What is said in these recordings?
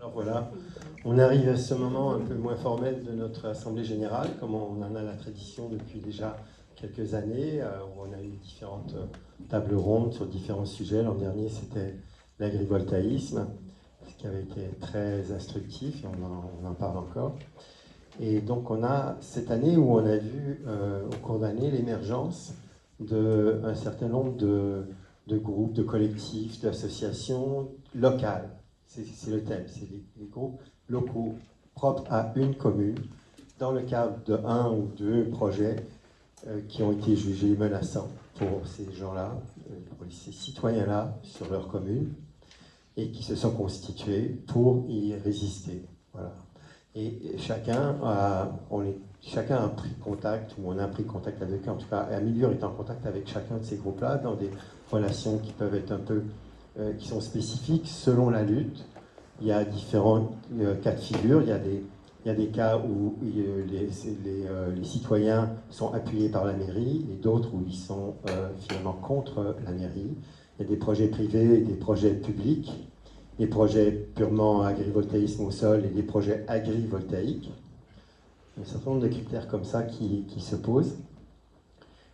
Alors voilà, on arrive à ce moment un peu moins formel de notre Assemblée Générale, comme on en a la tradition depuis déjà quelques années, où on a eu différentes tables rondes sur différents sujets. L'an dernier, c'était l'agrivoltaïsme, ce qui avait été très instructif, et on en parle encore. Et donc on a cette année où on a vu au cours d'année l'émergence d'un certain nombre de groupes, de collectifs, d'associations locales. C'est le thème, c'est les groupes locaux propres à une commune, dans le cadre de un ou deux projets qui ont été jugés menaçants pour ces gens-là, pour ces citoyens-là sur leur commune, et qui se sont constitués pour y résister. Voilà. Et chacun a pris contact, ou on a pris contact avec eux, en tout cas, Amiliur est en contact avec chacun de ces groupes-là, dans des relations qui peuvent être un peu, qui sont spécifiques selon la lutte. Il y a différents cas de figure, il y a des cas où les citoyens sont appuyés par la mairie, et d'autres où ils sont finalement contre la mairie. Il y a des projets privés et des projets publics, des projets purement agrivoltaïsme au sol et des projets agrivoltaïques. Il y a un certain nombre de critères comme ça qui se posent.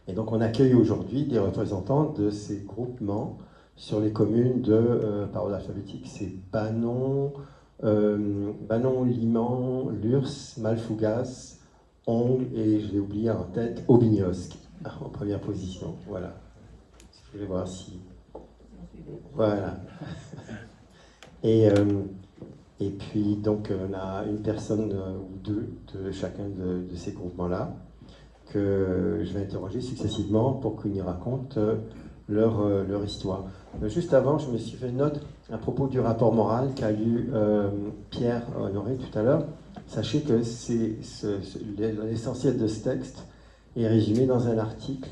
Et donc on accueille aujourd'hui des représentants de ces groupements sur les communes de, par ordre alphabétique, c'est Banon, Liman, Lurs, Malfougas, Ongles et, je l'ai oublié en tête, Aubignosc, en première position. Voilà. Je voulais voir si... Voilà. Et puis, donc, on a une personne ou deux de chacun de ces groupements-là que je vais interroger successivement pour qu'ils nous racontent leur histoire. Juste avant, je me suis fait une note à propos du rapport moral qu'a lu Pierre Honoré tout à l'heure. Sachez que l'essentiel de ce texte est résumé dans un article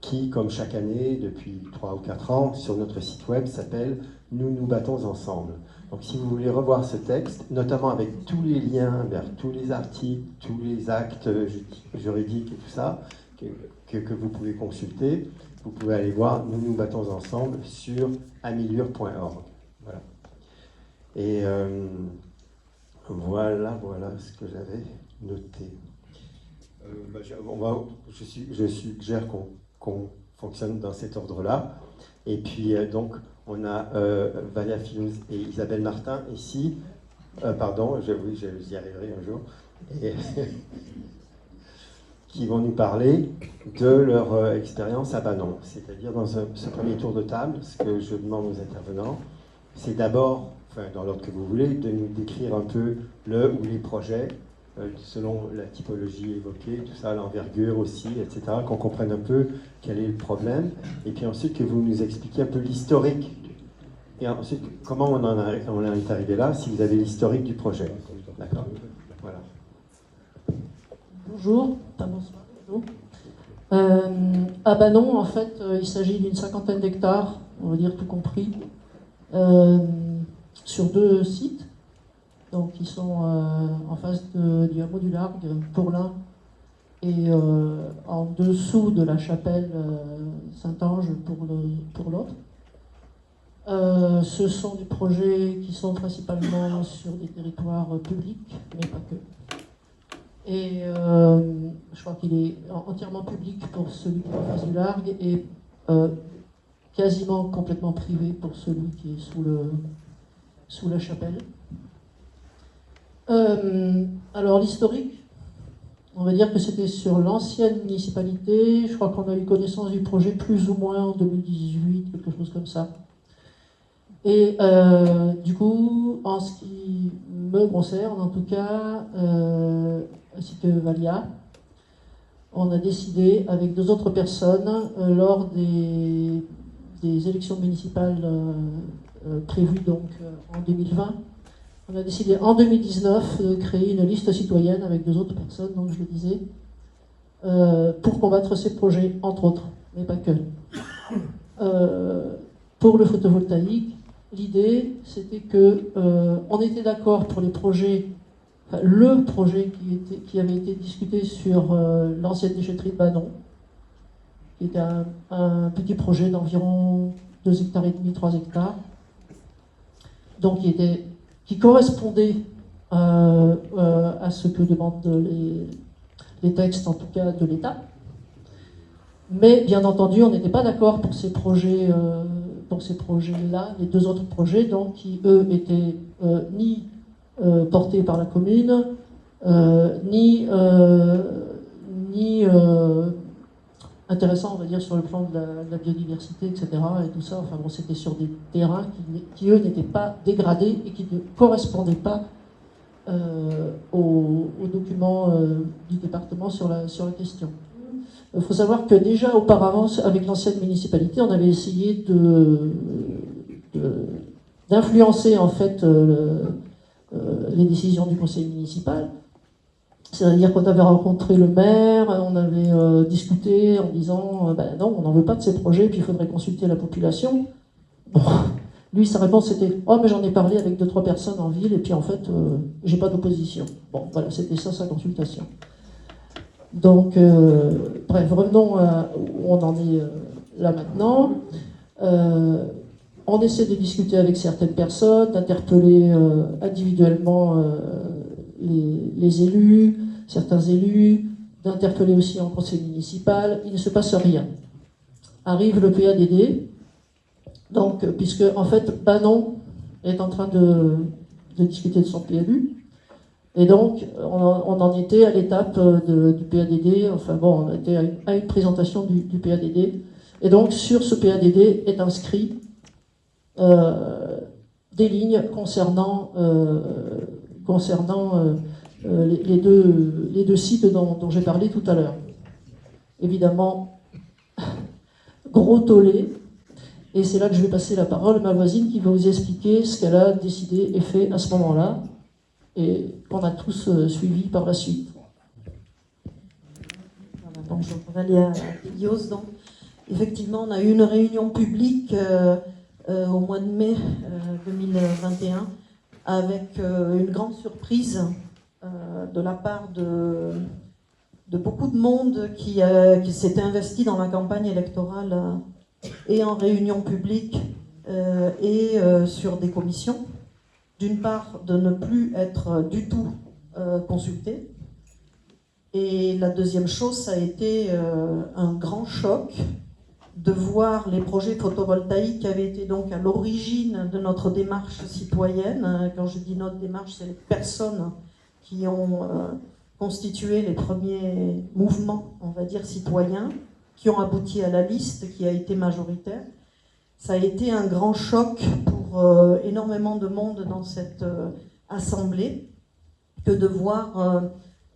qui, comme chaque année, depuis 3 ou 4 ans, sur notre site web, s'appelle « Nous nous battons ensemble ». Donc si vous voulez revoir ce texte, notamment avec tous les liens vers tous les articles, tous les actes juridiques et tout ça, que vous pouvez consulter, vous pouvez aller voir « Nous nous battons ensemble » sur amiliur.org. Voilà. Et voilà ce que j'avais noté. Je suggère qu'on fonctionne dans cet ordre-là. Et puis, donc, on a Valia Filouz et Isabelle Martin ici. Pardon, oui, j'y arriverai un jour. Et qui vont nous parler de leur expérience à Banon. C'est-à-dire, dans ce premier tour de table, ce que je demande aux intervenants, c'est d'abord, enfin, dans l'ordre que vous voulez, de nous décrire un peu le ou les projets, selon la typologie évoquée, tout ça, l'envergure aussi, etc., qu'on comprenne un peu quel est le problème, et puis ensuite que vous nous expliquiez un peu l'historique, et ensuite comment on en est arrivé là, si vous avez l'historique du projet. D'accord ? Voilà. Bonjour, bonsoir, bonjour. À Banon, en fait, il s'agit d'une 50aine d'hectares, on va dire tout compris, sur 2 sites. Donc, ils sont en face du hameau du Largue pour l'un et en dessous de la chapelle Saint-Ange pour l'autre. Ce sont des projets qui sont principalement sur des territoires publics, mais pas que. Et je crois qu'il est entièrement public pour celui qui est en face du Largue et quasiment complètement privé pour celui qui est sous la chapelle. Alors l'historique, on va dire que c'était sur l'ancienne municipalité. Je crois qu'on a eu connaissance du projet plus ou moins en 2018, quelque chose comme ça. Et du coup, en ce qui me concerne, en tout cas, ainsi que Valia, on a décidé avec 2 autres personnes, lors des élections municipales prévues donc en 2020, on a décidé en 2019 de créer une liste citoyenne avec 2 autres personnes, donc je le disais, pour combattre ces projets, entre autres, mais pas que. Pour le photovoltaïque, l'idée c'était que on était d'accord pour les projets, enfin, le projet qui avait été discuté sur l'ancienne déchetterie de Banon, qui était un petit projet d'environ 2,5 hectares, 3 hectares, donc qui était qui correspondait à ce que demandent les textes, en tout cas de l'État. Mais bien entendu, on n'était pas d'accord pour ces projets-là, les deux autres projets, donc qui eux étaient ni portés par la commune, ni intéressants, on va dire, sur le plan de la biodiversité, etc. Et tout ça. Enfin bon, c'était sur des terrains qui eux n'étaient pas dégradés et qui ne correspondaient pas aux documents du département sur la question. Il faut savoir que déjà auparavant, avec l'ancienne municipalité, on avait essayé d'influencer en fait les décisions du conseil municipal. C'est-à-dire qu'on avait rencontré le maire, on avait discuté en disant non, on n'en veut pas de ces projets, puis il faudrait consulter la population. Bon, lui, sa réponse c'était oh, mais j'en ai parlé avec 2-3 personnes en ville, et puis en fait, j'ai pas d'opposition. Bon, voilà, c'était ça sa consultation. Donc, bref, revenons où on en est là maintenant. On essaie de discuter avec certaines personnes, d'interpeller individuellement les élus, certains élus, d'interpeller aussi en conseil municipal. Il ne se passe rien. Arrive le PADD, donc, puisque en fait, Banon est en train de discuter de son PLU. Et donc, on en était à l'étape du PADD, enfin bon, on était à une présentation du PADD. Et donc, sur ce PADD est inscrit des lignes concernant les deux sites dont j'ai parlé tout à l'heure. Évidemment, gros tollé. Et c'est là que je vais passer la parole à ma voisine qui va vous expliquer ce qu'elle a décidé et fait à ce moment-là, et qu'on a tous suivi par la suite. Voilà, bonjour, Valéa Ilios. Donc, effectivement, on a eu une réunion publique au mois de mai 2021 avec une grande surprise de la part de beaucoup de monde qui s'était investi dans la campagne électorale et en réunion publique et sur des commissions. D'une part, de ne plus être du tout consulté. Et la deuxième chose, ça a été un grand choc de voir les projets photovoltaïques qui avaient été donc à l'origine de notre démarche citoyenne. Quand je dis notre démarche, c'est les personnes qui ont constitué les premiers mouvements, on va dire, citoyens, qui ont abouti à la liste qui a été majoritaire. Ça a été un grand choc pour énormément de monde dans cette assemblée que de voir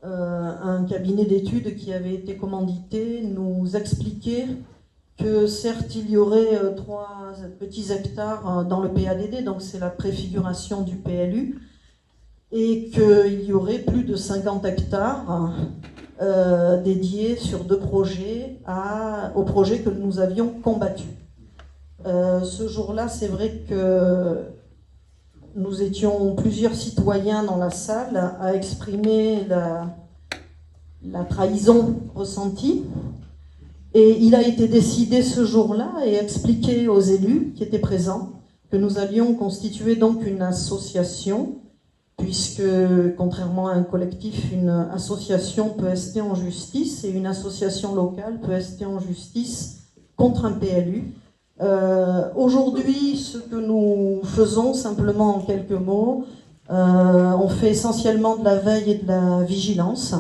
un cabinet d'études qui avait été commandité nous expliquer que certes il y aurait 3 petits hectares dans le PADD, donc c'est la préfiguration du PLU, et qu'il y aurait plus de 50 hectares dédiés sur 2 projets aux projets que nous avions combattus. Ce jour-là, c'est vrai que nous étions plusieurs citoyens dans la salle à exprimer la trahison ressentie. Et il a été décidé ce jour-là et expliqué aux élus qui étaient présents que nous allions constituer donc une association, puisque contrairement à un collectif, une association peut ester en justice et une association locale peut ester en justice contre un PLU. Aujourd'hui, ce que nous faisons, simplement en quelques mots, on fait essentiellement de la veille et de la vigilance.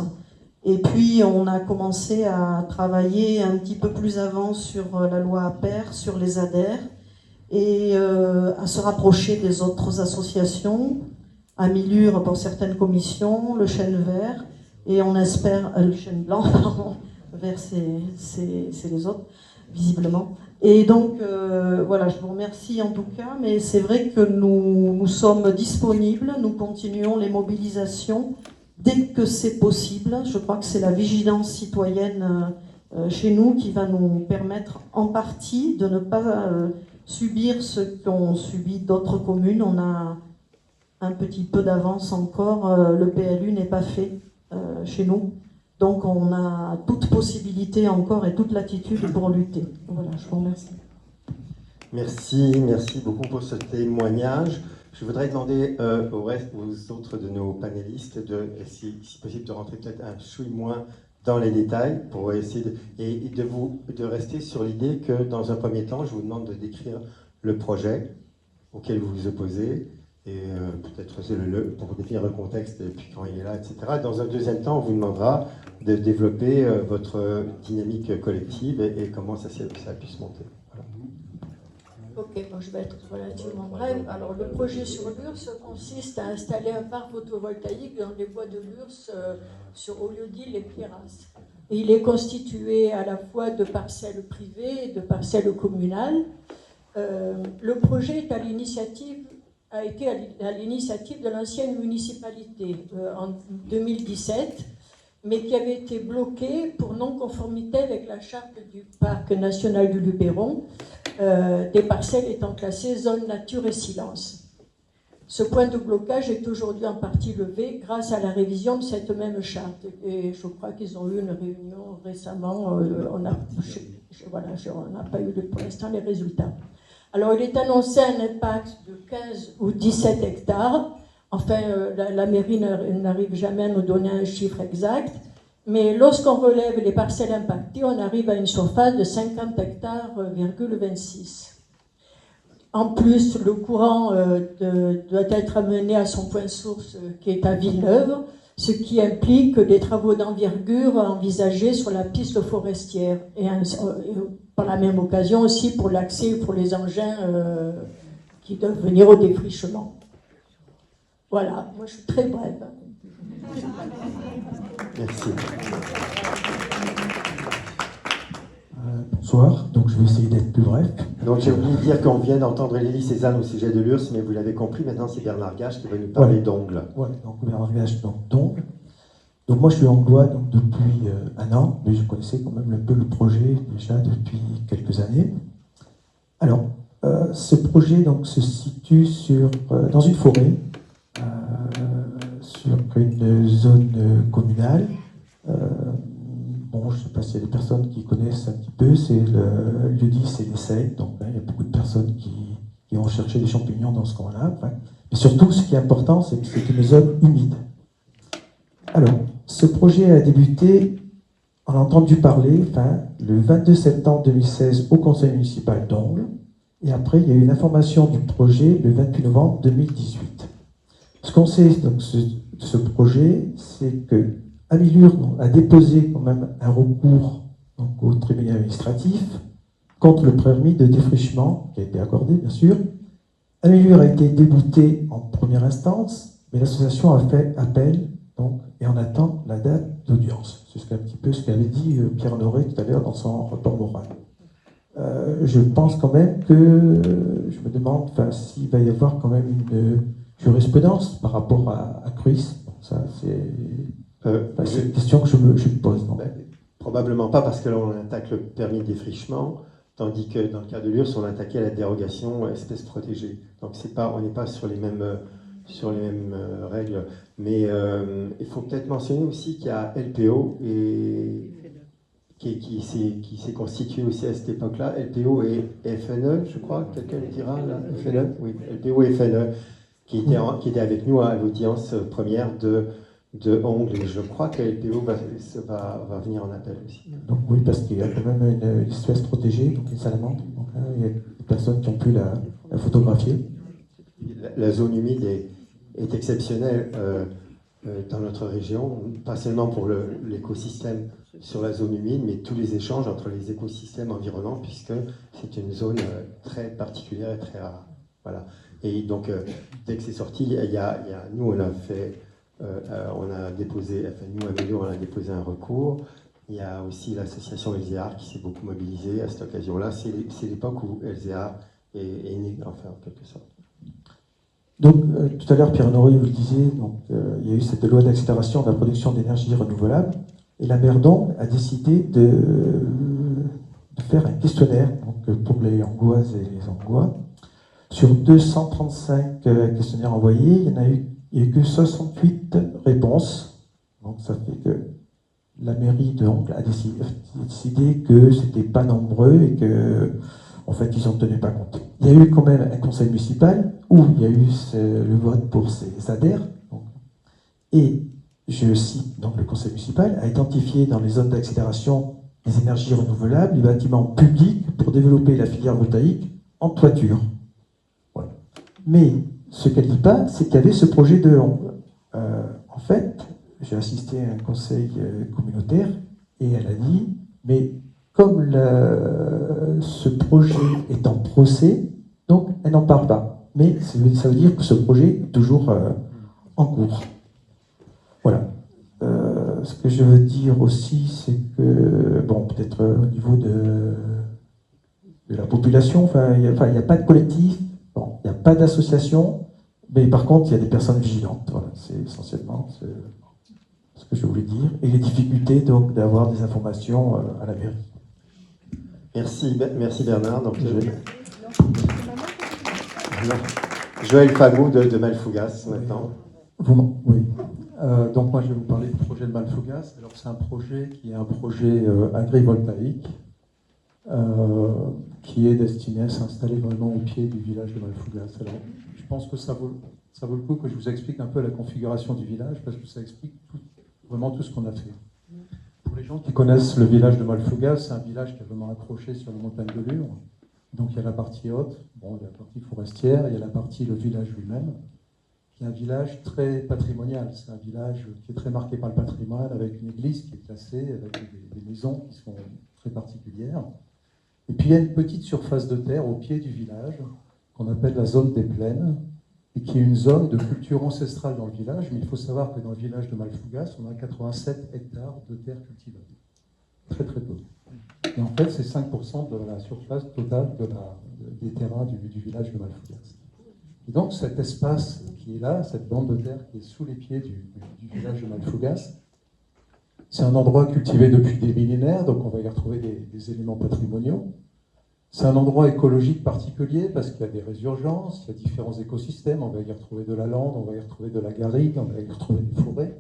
Et puis, on a commencé à travailler un petit peu plus avant sur la loi APER, sur les ADER, et à se rapprocher des autres associations, à Milure pour certaines commissions, le chêne vert, et on espère, le chêne blanc, pardon, vert c'est les autres, visiblement. Et donc, voilà, je vous remercie en tout cas, mais c'est vrai que nous sommes disponibles, nous continuons les mobilisations dès que c'est possible. Je crois que c'est la vigilance citoyenne chez nous qui va nous permettre en partie de ne pas subir ce qu'ont subi d'autres communes. On a un petit peu d'avance encore, le PLU n'est pas fait chez nous. Donc on a toute possibilité encore et toute latitude pour lutter. Voilà, je vous remercie. Merci beaucoup pour ce témoignage. Je voudrais demander aux autres de nos panélistes, si possible, de rentrer peut-être un chouï moins dans les détails pour essayer de rester sur l'idée que, dans un premier temps, je vous demande de décrire le projet auquel vous vous opposez, et peut-être pour définir le contexte, et puis quand il est là, etc. Dans un deuxième temps, on vous demandera de développer votre dynamique collective et comment ça a pu se monter. Voilà. Ok, bon, je vais être relativement brève. Alors, le projet sur l'URSS consiste à installer un parc photovoltaïque dans les bois de l'URSS sur Oliodil et Pierras. Et il est constitué à la fois de parcelles privées et de parcelles communales. Le projet a été à l'initiative de l'ancienne municipalité en 2017, mais qui avait été bloqué pour non-conformité avec la charte du parc national du Luberon, des parcelles étant classées zone nature et silence. Ce point de blocage est aujourd'hui en partie levé grâce à la révision de cette même charte. Et je crois qu'ils ont eu une réunion récemment. On n'a pas eu pour l'instant les résultats. Alors, il est annoncé un impact de 15 ou 17 hectares. Enfin, la mairie n'arrive jamais à nous donner un chiffre exact. Mais lorsqu'on relève les parcelles impactées, on arrive à une surface de 50 hectares,26. En plus, le courant doit être amené à son point source qui est à Villeneuve, ce qui implique des travaux d'envergure envisagés sur la piste forestière. Et par la même occasion aussi pour l'accès pour les engins qui doivent venir au défrichement. Voilà, moi je suis très brève. Merci. Bonsoir, donc je vais essayer d'être plus bref. Donc j'ai oublié de dire qu'on vient d'entendre Élie Cézanne au sujet de l'URSS, mais vous l'avez compris, maintenant c'est Bernard Gage qui va nous parler d'Ongles. Ouais, donc Bernard Gage, d'Ongles. Donc moi je suis anglois donc, depuis un an, mais je connaissais quand même un peu le projet déjà depuis quelques années. Alors, ce projet donc, se situe dans une forêt, sur une zone communale. Bon, je ne sais pas s'il y a des personnes qui connaissent un petit peu, c'est le lieu-dit, c'est l'Essai, donc il y a beaucoup de personnes qui vont chercher des champignons dans ce coin-là. Enfin. Mais surtout, ce qui est important, c'est que c'est une zone humide. Alors, ce projet a débuté, on a entendu parler, le 22 septembre 2016 au conseil municipal d'Ongles, et après, il y a eu une information du projet le 28 novembre 2018. Ce qu'on sait donc, de ce projet, c'est que Amilur a déposé quand même un recours donc, au tribunal administratif contre le permis de défrichement qui a été accordé, bien sûr. Amilur a été débouté en première instance, mais l'association a fait appel donc, et on attend la date d'audience. C'est un petit peu ce qu'avait dit Pierre Honoré tout à l'heure dans son rapport moral. Je pense quand même que je me demande s'il va y avoir quand même une jurisprudence par rapport à Cruis. Bon, ça, c'est une question que je me pose. Non probablement pas, parce que là, on attaque le permis de défrichement, tandis que dans le cas de l'URSS, on attaquait la dérogation espèces protégées. Donc on n'est pas sur les mêmes règles. Mais il faut peut-être mentionner aussi qu'il y a LPO qui s'est constitué aussi à cette époque-là. LPO et FNE, je crois, quelqu'un me dira là, FNE, oui, LPO et FNE, qui était avec nous à l'audience première de Ongles. Et je crois que LPO va venir en appel aussi. Donc oui, parce qu'il y a quand même une espèce protégée, donc une salamandre. Donc là, il y a des personnes qui ont pu la photographier. La zone humide est exceptionnelle dans notre région, pas seulement pour l'écosystème sur la zone humide, mais tous les échanges entre les écosystèmes environnants, puisque c'est une zone très particulière et très rare. Voilà. Et donc, dès que c'est sorti, nous, on a déposé un recours. Il y a aussi l'association LZR qui s'est beaucoup mobilisée à cette occasion-là. C'est l'époque où LZR est né, enfin, en quelque sorte. Donc, tout à l'heure, Pierre Honoré, vous le disiez, il y a eu cette loi d'accélération de la production d'énergie renouvelable, et la maire d'Ongles a décidé de faire un questionnaire pour les Angloises et les Anglois. Sur 235 questionnaires envoyés, il n'y a eu que 68 réponses. Donc, ça fait que la mairie d'Ongles a décidé que c'était pas nombreux et que En fait, ils n'en tenaient pas compte. Il y a eu quand même un conseil municipal où il y a eu le vote pour ces adhères. Et je cite, donc le conseil municipal a identifié dans les zones d'accélération les énergies renouvelables, les bâtiments publics pour développer la filière voltaïque en toiture. Voilà. Mais ce qu'elle ne dit pas, c'est qu'il y avait ce projet de en fait, j'ai assisté à un conseil communautaire et elle a dit, mais comme ce projet est en procès, donc elle n'en parle pas. Mais ça veut dire que ce projet est toujours en cours. Voilà. Ce que je veux dire aussi, c'est que, bon, peut-être au niveau de la population, il n'y a pas de collectif, bon, il n'y a pas d'association, mais par contre, il y a des personnes vigilantes. Voilà, c'est essentiellement ce que je voulais dire. Et les difficultés, donc, d'avoir des informations à la mairie. Merci Bernard. Donc, Joël Fagou de Malfougas, maintenant. Oui. Donc moi je vais vous parler du projet de Malfougas. Alors c'est un projet qui est un projet agrivoltaïque qui est destiné à s'installer vraiment au pied du village de Malfougas. Alors je pense que ça vaut le coup que je vous explique un peu la configuration du village parce que ça explique vraiment tout ce qu'on a fait. Pour les gens qui connaissent le village de Malfougas, c'est un village qui est vraiment accroché sur les montagnes de Lure. Donc il y a la partie haute, bon, il y a la partie forestière, il y a la partie le village lui-même. C'est un village très patrimonial, c'est un village qui est très marqué par le patrimoine, avec une église qui est classée, avec des maisons qui sont très particulières. Et puis il y a une petite surface de terre au pied du village, qu'on appelle la zone des plaines, et qui est une zone de culture ancestrale dans le village, mais il faut savoir que dans le village de Malfougas, on a 87 hectares de terre cultivable. Très très peu. Et en fait, c'est 5% de la surface totale des terrains du village de Malfougas. Et donc cet espace qui est là, cette bande de terre qui est sous les pieds du village de Malfougas, c'est un endroit cultivé depuis des millénaires, donc on va y retrouver des éléments patrimoniaux. C'est un endroit écologique particulier parce qu'il y a des résurgences, il y a différents écosystèmes, on va y retrouver de la lande, on va y retrouver de la garrigue, on va y retrouver des forêts.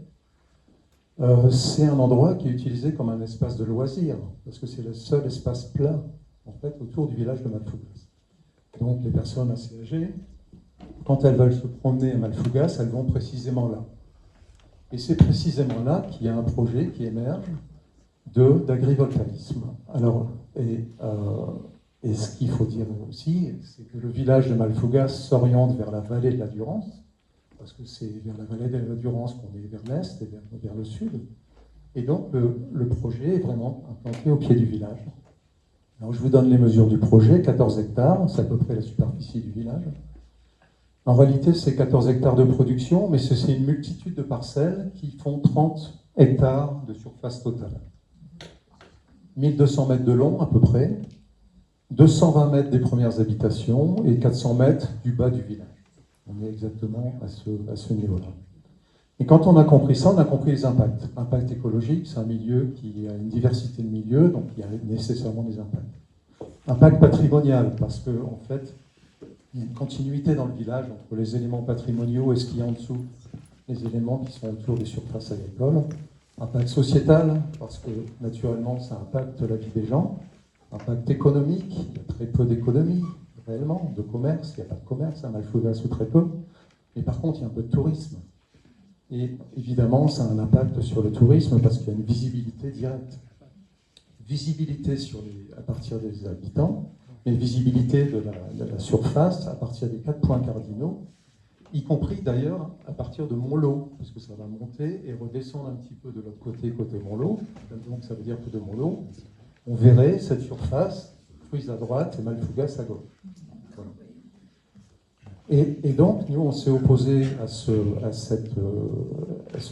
C'est un endroit qui est utilisé comme un espace de loisirs, parce que c'est le seul espace plat en fait, autour du village de Malfougas. Donc les personnes assez âgées, quand elles veulent se promener à Malfougas, elles vont précisément là. Et c'est précisément là qu'il y a un projet qui émerge d'agrivoltaïsme. Alors, et ce qu'il faut dire aussi, c'est que le village de Malfougas s'oriente vers la vallée de la Durance, parce que c'est vers la vallée de la Durance qu'on est vers l'est et vers le sud. Et donc, le projet est vraiment implanté au pied du village. Alors, je vous donne les mesures du projet, 14 hectares, c'est à peu près la superficie du village. En réalité, c'est 14 hectares de production, mais c'est une multitude de parcelles qui font 30 hectares de surface totale. 1200 mètres de long, à peu près, 220 mètres des premières habitations et 400 mètres du bas du village. On est exactement à ce niveau-là. Et quand on a compris ça, on a compris les impacts. Impact écologique, c'est un milieu qui a une diversité de milieux, donc il y a nécessairement des impacts. Impact patrimonial, parce que, en fait, il y a une continuité dans le village entre les éléments patrimoniaux et ce qu'il y a en dessous, les éléments qui sont autour des surfaces agricoles. Impact sociétal, parce que naturellement ça impacte la vie des gens. Impact économique, il y a très peu d'économie, réellement, de commerce, il n'y a pas de commerce à Malfougas ou très peu. Mais par contre, il y a un peu de tourisme. Et évidemment, ça a un impact sur le tourisme parce qu'il y a une visibilité directe. Visibilité à partir des habitants, mais visibilité de la surface à partir des 4 points cardinaux, y compris d'ailleurs à partir de Montlot, parce que ça va monter et redescendre un petit peu de l'autre côté Montlot. Donc ça veut dire que de Montlot, on verrait cette surface prise à droite et Malfougas à gauche. Voilà. Et donc, nous, on s'est opposé à ce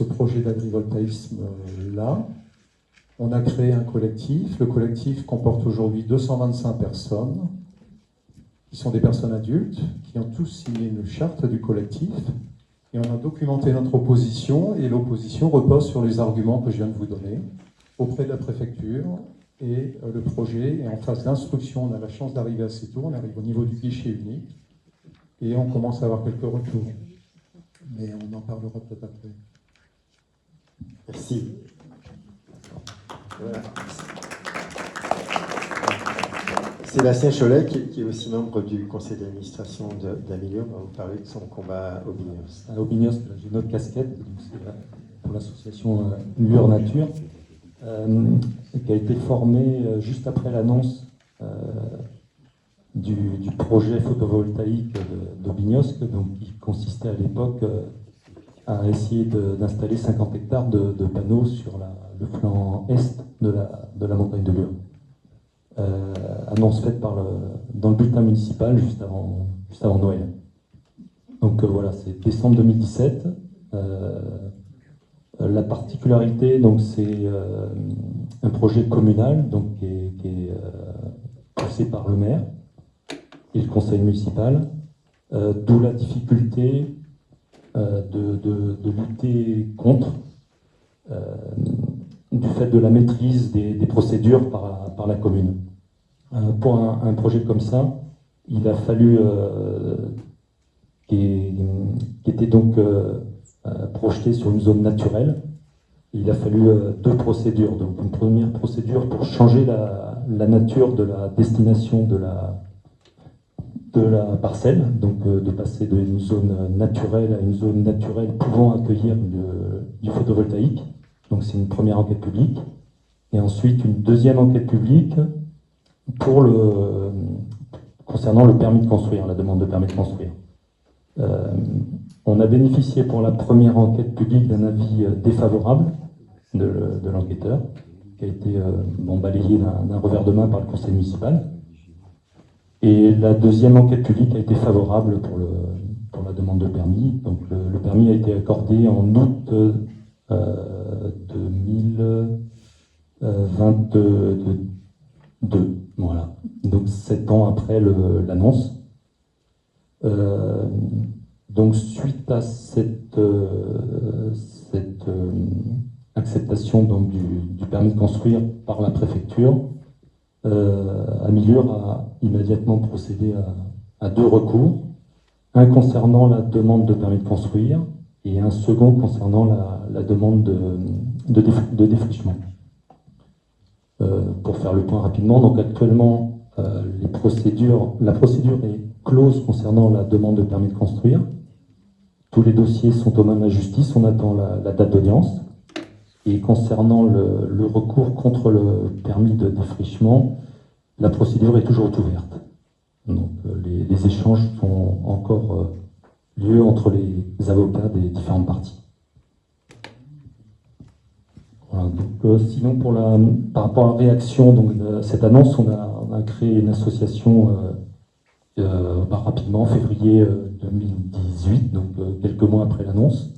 projet d'agrivoltaïsme-là. On a créé un collectif. Le collectif comporte aujourd'hui 225 personnes, qui sont des personnes adultes, qui ont tous signé une charte du collectif. Et on a documenté notre opposition, et l'opposition repose sur les arguments que je viens de vous donner, auprès de la préfecture. Et le projet est en phase d'instruction. On a la chance d'arriver assez tôt. On arrive au niveau du guichet unique. Et on commence à avoir quelques retours. Mais on en parlera peut-être après. Merci. Voilà. Sébastien Cholet, qui est aussi membre du conseil d'administration d'Amilio, va vous parler de son combat à Aubignos. À Aubignos, j'ai une autre casquette, donc c'est pour l'association Lure Nature, qui a été formée juste après l'annonce du projet photovoltaïque d'Aubignos, donc qui consistait à l'époque à essayer d'installer 50 hectares de panneaux sur le flanc est de la montagne de Lure. Annonce faite dans le bulletin municipal juste avant Noël. Donc voilà, c'est décembre 2017. La particularité, donc, c'est un projet communal donc, qui est poussé par le maire et le conseil municipal, d'où la difficulté de lutter contre du fait de la maîtrise des procédures par la commune. Pour un projet comme ça, il a fallu, qui était donc projeté sur une zone naturelle, il a fallu deux procédures. Donc une première procédure pour changer la nature de la destination de la parcelle, donc de passer d'une zone naturelle à une zone naturelle pouvant accueillir du photovoltaïque. Donc c'est une première enquête publique. Et ensuite une deuxième enquête publique concernant le permis de construire, la demande de permis de construire. On a bénéficié pour la première enquête publique d'un avis défavorable de l'enquêteur, qui a été balayé d'un revers de main par le conseil municipal. Et la deuxième enquête publique a été favorable pour la demande de permis. Donc le permis a été accordé en août 2022. Voilà. Donc 7 ans après l'annonce. Donc suite à cette acceptation donc, du permis de construire par la préfecture, Amilure a immédiatement procédé à deux recours, un concernant la demande de permis de construire et un second concernant la demande de défrichement. Pour faire le point rapidement, donc actuellement la procédure est close concernant la demande de permis de construire. Tous les dossiers sont aux mains de la justice, on attend la date d'audience. Et concernant le recours contre le permis de défrichement, la procédure est toujours ouverte. Donc les échanges font encore lieu entre les avocats des différentes parties. Voilà, donc, sinon, par rapport à la réaction de cette annonce, on a créé une association rapidement en février 2018, donc quelques mois après l'annonce,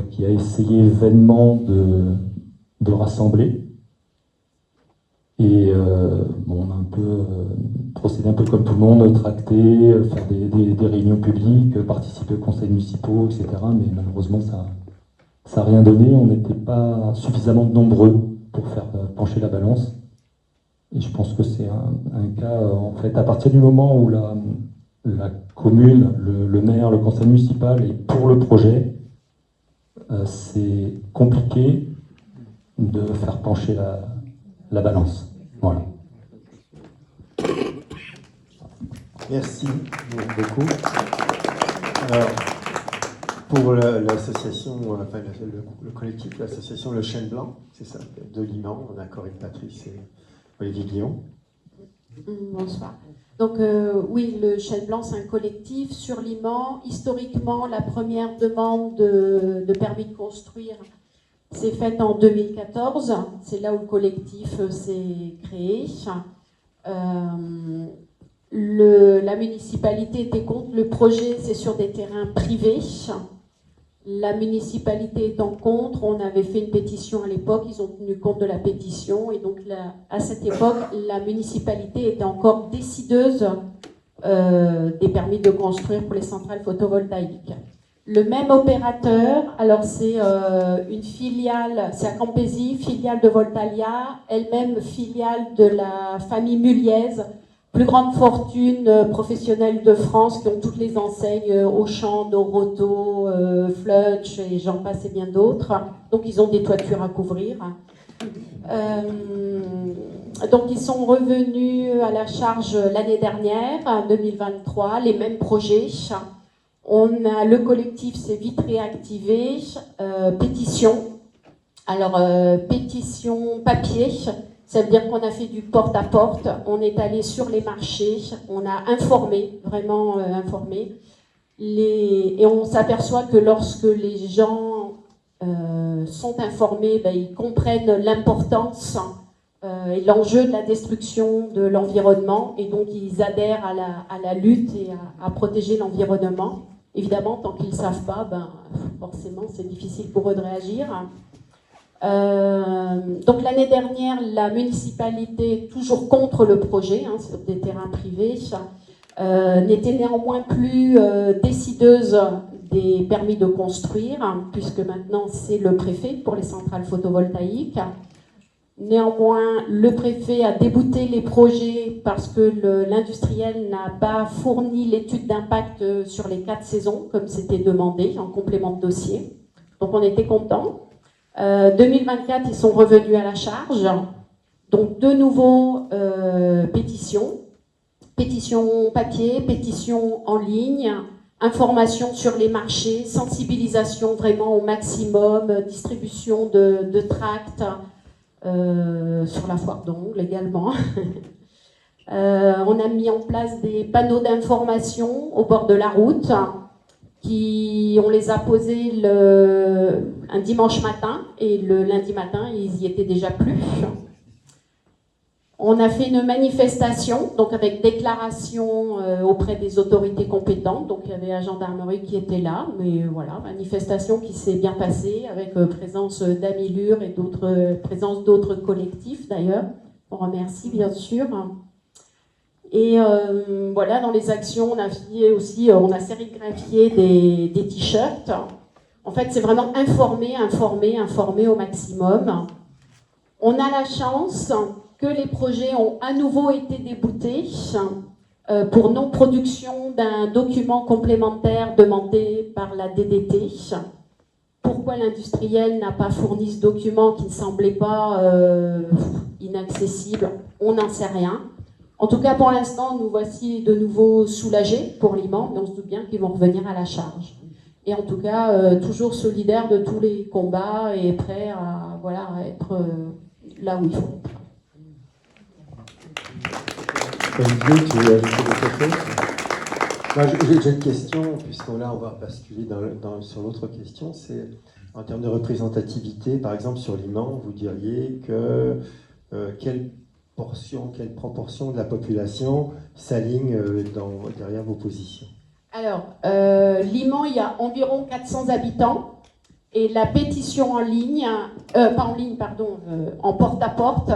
qui a essayé vainement de rassembler. Et on a un peu procédé un peu comme tout le monde, tracter, faire des réunions publiques, participer aux conseils municipaux, etc. Mais malheureusement, ça n'a rien donné. On n'était pas suffisamment nombreux pour faire pencher la balance. Et je pense que c'est un cas, en fait, à partir du moment où la commune, le maire, le conseil municipal est pour le projet, c'est compliqué de faire pencher la balance. Voilà. Merci beaucoup. Alors, pour l'association, enfin le collectif, l'association Le Chêne Blanc, c'est ça, de Liman, on a Corinne Patrice et Olivier Guillon. Bonsoir. Donc oui, le Chêne Blanc, c'est un collectif sur Liman. Historiquement, la première demande de permis de construire s'est faite en 2014. C'est là où le collectif s'est créé. La municipalité était contre. Le projet, c'est sur des terrains privés. La municipalité étant contre, on avait fait une pétition à l'époque, ils ont tenu compte de la pétition, et donc à cette époque, la municipalité était encore décideuse des permis de construire pour les centrales photovoltaïques. Le même opérateur, alors c'est une filiale, c'est à Campézy, filiale de Voltalia, elle-même filiale de la famille Muliez, plus grande fortune professionnelle de France, qui ont toutes les enseignes Auchan, Noroto, Flutch et j'en passe et bien d'autres. Donc ils ont des toitures à couvrir. Donc ils sont revenus à la charge l'année dernière, en 2023, les mêmes projets. Le collectif s'est vite réactivé, pétition. Alors, pétition papier, ça veut dire qu'on a fait du porte-à-porte, on est allé sur les marchés, on a informé, vraiment informé. Et on s'aperçoit que lorsque les gens sont informés, ils comprennent l'importance et l'enjeu de la destruction de l'environnement, et donc ils adhèrent à la lutte et à protéger l'environnement. Évidemment, tant qu'ils ne savent pas, forcément c'est difficile pour eux de réagir. Donc l'année dernière, la municipalité, toujours contre le projet, sur des terrains privés, n'était néanmoins plus décideuse des permis de construire, puisque maintenant c'est le préfet pour les centrales photovoltaïques. Néanmoins, le préfet a débouté les projets parce que l'industriel n'a pas fourni l'étude d'impact sur les 4 saisons, comme c'était demandé en complément de dossier. Donc on était contents. 2024, ils sont revenus à la charge. Donc de nouveau, pétition papier, pétition en ligne, information sur les marchés, sensibilisation vraiment au maximum, distribution de tracts sur la foire d'Ongles également. On a mis en place des panneaux d'information au bord de la route. On les a posés un dimanche matin, et le lundi matin, ils y étaient déjà plus. On a fait une manifestation, donc avec déclaration auprès des autorités compétentes. Donc il y avait la gendarmerie qui était là, mais voilà, manifestation qui s'est bien passée, avec présence d'Amilur et présence d'autres collectifs d'ailleurs. On remercie bien sûr. Et voilà, dans les actions, on a sérigraphié des t-shirts. En fait, c'est vraiment informer au maximum. On a la chance que les projets ont à nouveau été déboutés pour non-production d'un document complémentaire demandé par la DDT. Pourquoi l'industriel n'a pas fourni ce document qui ne semblait pas inaccessible, on n'en sait rien. En tout cas, pour l'instant, nous voici de nouveau soulagés pour Liman, mais on se doute bien qu'ils vont revenir à la charge. Et en tout cas, toujours solidaires de tous les combats et prêts à être là où il faut être. Olivier, tu veux ajouter quelque chose? J'ai une question, puisque là on va basculer sur l'autre question, c'est en termes de représentativité, par exemple sur Liman, vous diriez que quelle proportion de la population s'aligne derrière vos positions? Alors, Liman, il y a environ 400 habitants, et la pétition en ligne, en porte-à-porte,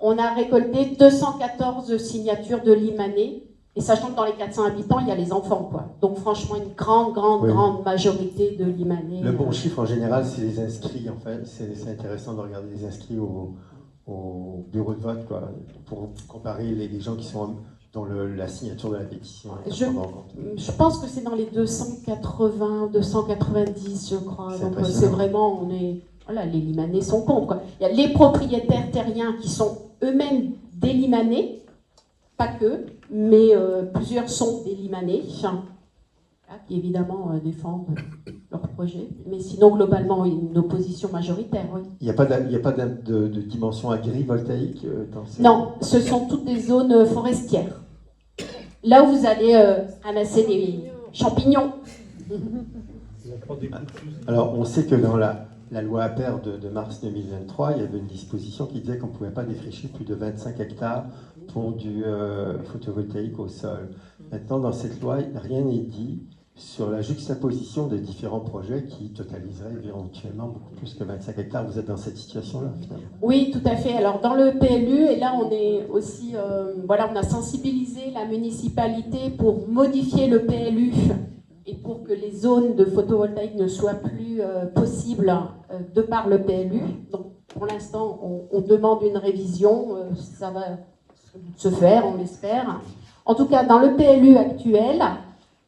on a récolté 214 signatures de Limanais, et sachant que dans les 400 habitants, il y a les enfants, quoi. Donc franchement, une grande majorité de Limanais. Le bon chiffre en général, c'est les inscrits, en fait. C'est intéressant de regarder les inscrits au bureau de vote, quoi, pour comparer les gens qui sont dans la signature de la pétition. Je pense que c'est dans les 280, 290, je crois. Donc c'est vraiment, les Limanais sont contre, quoi. Il y a les propriétaires terriens qui sont eux-mêmes des Limanais, pas que, mais plusieurs sont des Limanais, qui évidemment défendent leur projet. Mais sinon, globalement, une opposition majoritaire, oui. Il n'y a pas de dimension agrivoltaïque Non, ce sont toutes des zones forestières. Là où vous allez ramasser des champignons. Alors, on sait que dans la loi APER de mars 2023, il y avait une disposition qui disait qu'on ne pouvait pas défricher plus de 25 hectares pour du photovoltaïque au sol. Maintenant, dans cette loi, rien n'est dit sur la juxtaposition des différents projets qui totaliseraient éventuellement beaucoup plus que 25 hectares. Vous êtes dans cette situation-là, finalement? Oui, tout à fait. Alors, dans le PLU, et là, on est aussi, on a sensibilisé la municipalité pour modifier le PLU et pour que les zones de photovoltaïque ne soient plus possibles de par le PLU. Donc, pour l'instant, on demande une révision. Ça va se faire, on l'espère. En tout cas, dans le PLU actuel,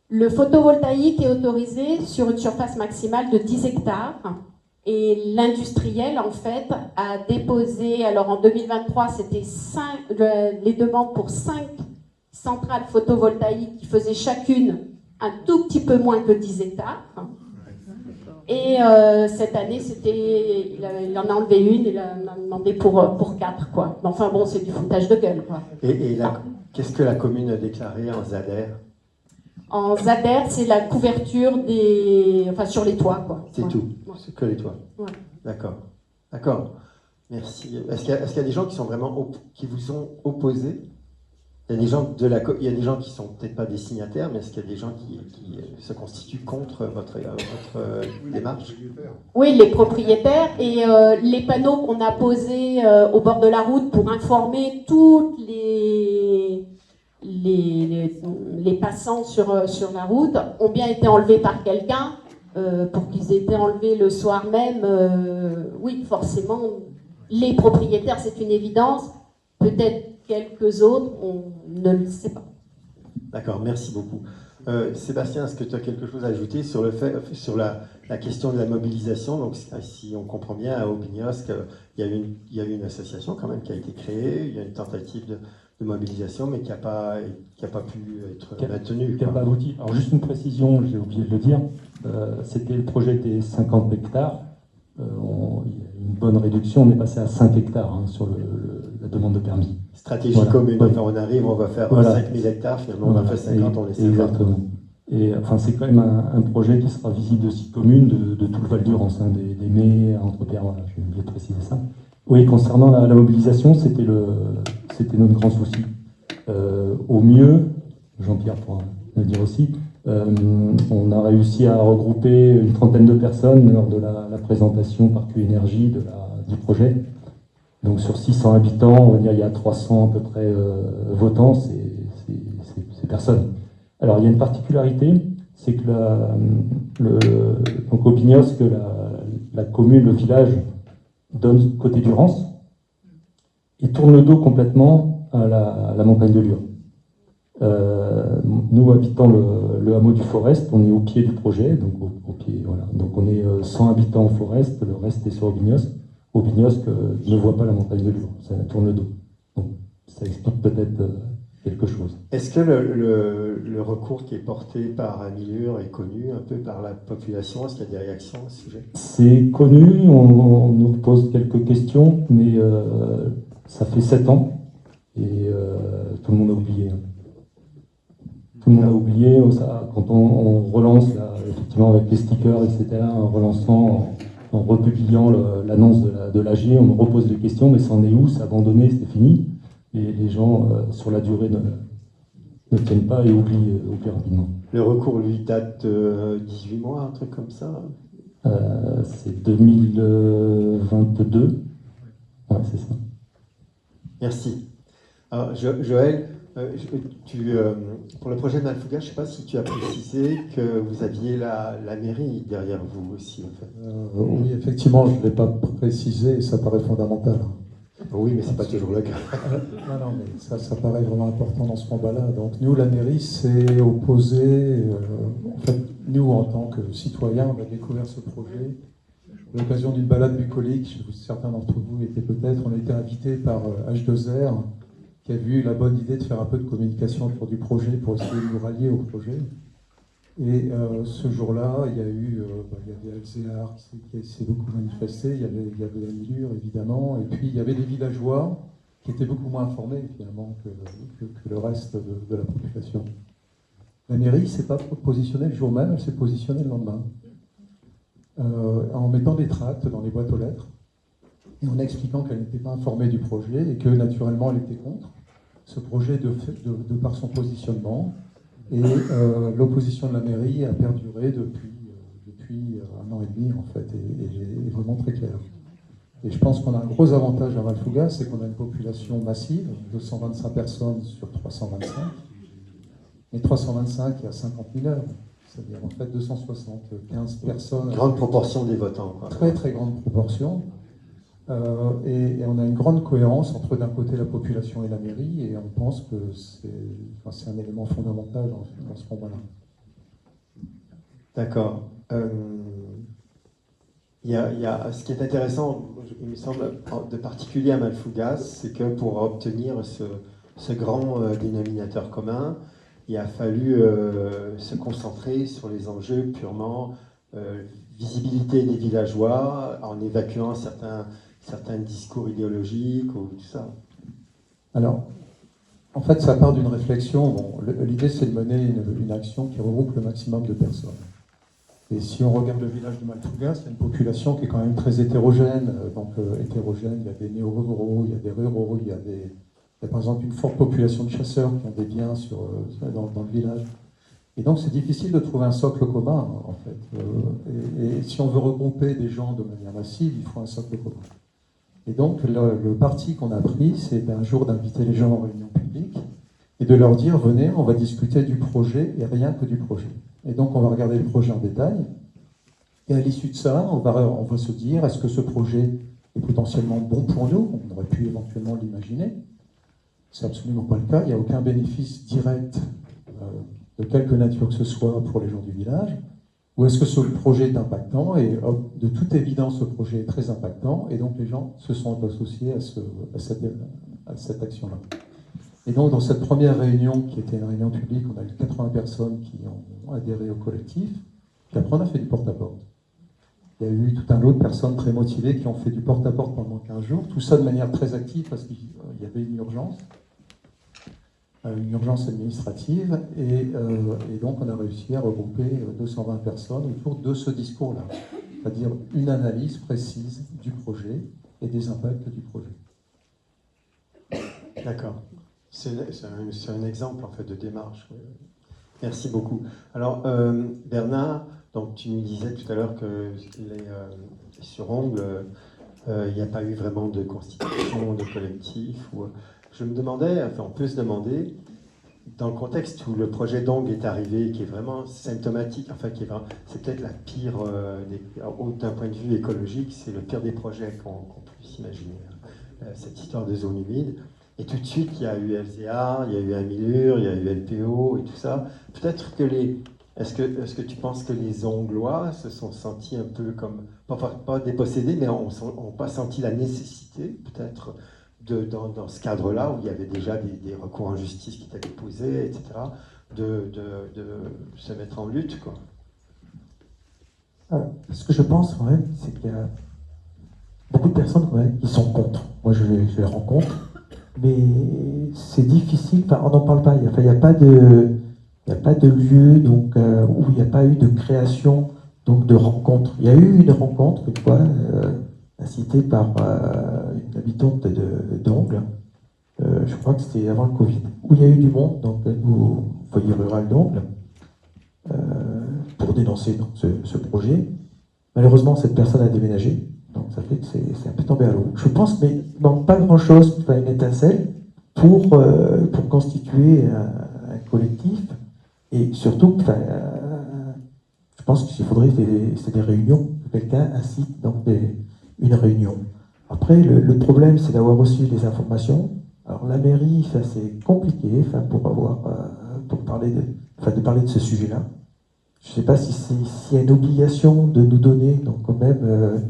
le photovoltaïque est autorisé sur une surface maximale de 10 hectares Et l'industriel, en fait, a déposé, alors en 2023, c'était les demandes pour 5 centrales photovoltaïques qui faisaient chacune un tout petit peu moins que 10 hectares. Et cette année, il en a enlevé une, il en a demandé pour 4, quoi. Enfin bon, c'est du foutage de gueule, quoi. Et qu'est-ce que la commune a déclaré en ZADER? En ZADER, c'est la couverture sur les toits, quoi. C'est Ouais. tout, Ouais. c'est que les toits. Ouais. D'accord. D'accord. Merci. Est-ce qu'il y a des gens qui sont vraiment qui vous ont opposé? Il y a des gens il y a des gens qui sont peut-être pas des signataires, mais est-ce qu'il y a des gens qui se constituent contre votre démarche? Oui, les propriétaires et les panneaux qu'on a posés au bord de la route pour informer toutes les passants sur la route ont bien été enlevés par quelqu'un. Pour qu'ils aient été enlevés le soir même, oui, forcément, les propriétaires, c'est une évidence. Peut-être quelques autres, on ne le sait pas. D'accord, merci beaucoup. Sébastien, est-ce que tu as quelque chose à ajouter sur la question de la mobilisation? Donc, si on comprend bien, à Aubignosc, il y a eu une association quand même qui a été créée, il y a une tentative de mobilisation, mais qui n'a pas pu être maintenue. Qui n'a pas abouti. Alors, juste une précision, j'ai oublié de le dire, c'était le projet des 50 hectares. Il y a une bonne réduction, on est passé à 5 hectares sur la demande de permis. Stratégie commune, enfin, on arrive, on va faire 5000 hectares, finalement on en fait 50, on essaie de faire. Exactement. Et enfin, c'est quand même un projet qui sera visible de 6 communes de tout le Val-d'Urance, des Mets à Entrepierre, voilà, j'ai oublié de préciser ça. Oui, concernant la mobilisation, c'était notre grand souci. Au mieux, Jean-Pierre pourra le dire aussi, on a réussi à regrouper une trentaine de personnes lors de la présentation par Q-Énergie du projet. Donc sur 600 habitants, on va dire il y a 300 à peu près votants, c'est personne. Alors il y a une particularité, c'est que donc Aubignosc, que la commune, le village, donne côté Durance et tourne le dos complètement à la montagne de Lure. Nous, habitant le hameau du Forest, on est au pied du projet, donc au pied, voilà. Donc on est 100 habitants au Forest, le reste est sur Aubignosc. Aubignosc ne voit pas la montagne de Lure, ça tourne le dos. Donc ça explique peut-être quelque chose. Est-ce que le recours qui est porté par Amilure est connu un peu par la population? Est-ce qu'il y a des réactions à ce sujet? C'est connu, on nous pose quelques questions, mais ça fait 7 ans et tout le monde a oublié. Tout le monde a oublié, quand on relance, là, effectivement, avec les stickers, etc., en relançant, en republiant l'annonce de l'AG, on me repose les questions, mais c'en est où? C'est abandonné, c'est fini. Et les gens, sur la durée, ne tiennent pas et oublient rapidement. Le recours, lui, date de 18 mois, un truc comme ça? C'est 2022. Ouais, c'est ça. Merci. Alors, Joël, pour le projet de Malfouga, je ne sais pas si tu as précisé que vous aviez la mairie derrière vous aussi, en fait. Oui, effectivement, je ne l'ai pas précisé et ça paraît fondamental. Oui, mais ce n'est pas toujours le cas. Non, mais ça paraît vraiment important dans ce combat-là. Donc nous, la mairie s'est opposée. En fait, nous, en tant que citoyens, on a découvert ce projet à l'occasion d'une balade bucolique. Certains d'entre vous étaient peut-être. On a été invités par H2R, qui a vu la bonne idée de faire un peu de communication autour du projet pour essayer de nous rallier au projet. Et ce jour-là, il y avait Alzéar qui s'est beaucoup manifesté, il y avait Amilure, évidemment, et puis il y avait des villageois qui étaient beaucoup moins informés, finalement, que le reste de la population. La mairie ne s'est pas positionnée le jour même, elle s'est positionnée le lendemain, en mettant des tracts dans les boîtes aux lettres, et en expliquant qu'elle n'était pas informée du projet, et que, naturellement, elle était contre ce projet de par son positionnement. Et l'opposition de la mairie a perduré depuis 1 an et demi, en fait, et vraiment très clair. Et je pense qu'on a un gros avantage à Malfouga, c'est qu'on a une population massive, 225 personnes sur 325. Mais 325, il y a 50 000 heures. C'est-à-dire, en fait, 275 personnes. Grande proportion des votants, quoi. Très, très grande proportion. Et on a une grande cohérence entre d'un côté la population et la mairie, et on pense que c'est un élément fondamental dans ce combat-là. D'accord. Ce qui est intéressant, il me semble, de particulier à Malfougas, c'est que pour obtenir ce grand dénominateur commun, il a fallu se concentrer sur les enjeux purement visibilité des villageois, en évacuant certains discours idéologiques ou tout ça. Alors, en fait, ça part d'une réflexion. Bon, l'idée, c'est de mener une action qui regroupe le maximum de personnes. Et si on regarde le village de Malfougas, c'est une population qui est quand même très hétérogène. Donc, hétérogène, il y a des néo-ruraux, il y a des ruraux, il y a par exemple une forte population de chasseurs qui ont des biens dans le village. Et donc, c'est difficile de trouver un socle commun, en fait. Et si on veut regrouper des gens de manière massive, il faut un socle commun. Et donc, le parti qu'on a pris, c'est un jour d'inviter les gens en réunion publique et de leur dire, venez, on va discuter du projet et rien que du projet. Et donc, on va regarder le projet en détail. Et à l'issue de ça, on va se dire, est-ce que ce projet est potentiellement bon pour nous? On aurait pu éventuellement l'imaginer. C'est absolument pas le cas. Il n'y a aucun bénéfice direct de quelque nature que ce soit pour les gens du village. Ou est-ce que ce projet est impactant? Et de toute évidence, ce projet est très impactant. Et donc, les gens se sont associés à cette action-là. Et donc, dans cette première réunion, qui était une réunion publique, on a eu 80 personnes qui ont adhéré au collectif. Puis après, on a fait du porte-à-porte. Il y a eu tout un lot de personnes très motivées qui ont fait du porte-à-porte pendant 15 jours. Tout ça de manière très active parce qu'il y avait une urgence administrative. Et donc, on a réussi à regrouper 220 personnes autour de ce discours-là. C'est-à-dire une analyse précise du projet et des impacts du projet. D'accord. C'est un exemple en fait de démarche. Merci beaucoup. Alors Bernard, donc tu nous disais tout à l'heure que sur Ongle, il n'y a pas eu vraiment de constitution de collectif. Je me demandais, enfin on peut se demander, dans le contexte où le projet d'Ongle est arrivé, qui est vraiment symptomatique, enfin c'est peut-être la pire, d'un point de vue écologique, c'est le pire des projets qu'on puisse imaginer. Cette histoire de zone humide. Et tout de suite, il y a eu LZA, il y a eu Amilur, il y a eu LPO et tout ça. Peut-être que est-ce que tu penses que les Onglois se sont sentis un peu comme, pas dépossédés, mais n'ont pas senti la nécessité, peut-être, dans ce cadre-là, où il y avait déjà des recours en justice qui étaient déposés, etc., de se mettre en lutte, quoi. Ce que je pense, quand même, c'est qu'il y a beaucoup de personnes, quand même, qui sont contre. Moi, je les rencontre. Mais c'est difficile, enfin, on n'en parle pas, il n'y a pas de lieu donc, où il n'y a pas eu de création donc, de rencontres. Il y a eu une rencontre, une fois, incitée par une habitante d'Ongle, je crois que c'était avant le Covid, où il y a eu du monde donc, au foyer rural d'Ongle pour dénoncer donc, ce projet. Malheureusement, cette personne a déménagé. Donc ça fait que c'est un peu tombé à l'eau. Je pense qu'il ne manque pas grand-chose, une étincelle, pour constituer un collectif. Et surtout, je pense qu'il faudrait c'est des réunions. Quelqu'un incite donc une réunion. Après, le problème, c'est d'avoir reçu les informations. Alors la mairie, c'est compliqué pour parler de ce sujet-là. Je ne sais pas s'il y a une obligation de nous donner donc quand même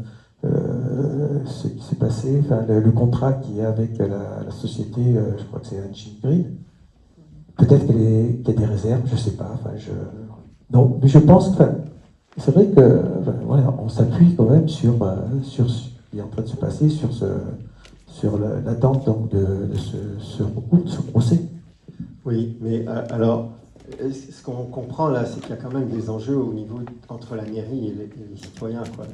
ce qui s'est passé, le contrat qui est avec la société, je crois que c'est Engine Green. Peut-être qu'il y a des réserves, je ne sais pas. Non, mais je pense que c'est vrai que voilà, on s'appuie quand même sur ce qui est en train de se passer, sur l'attente donc de ce recours, de ce procès. Oui, mais alors, ce qu'on comprend là, c'est qu'il y a quand même des enjeux au niveau entre la mairie et les citoyens, quoi.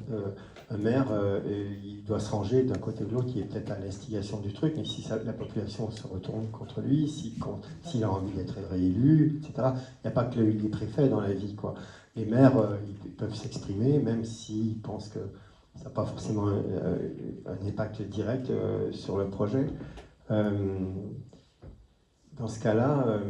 Un maire, il doit se ranger d'un côté ou de l'autre, il est peut-être à l'instigation du truc, mais si la population se retourne contre lui, s'il a envie d'être réélu, etc., il n'y a pas que les préfets dans la vie, quoi. Les maires, ils peuvent s'exprimer, même s'ils pensent que ça n'a pas forcément un impact direct sur le projet. Dans ce cas-là,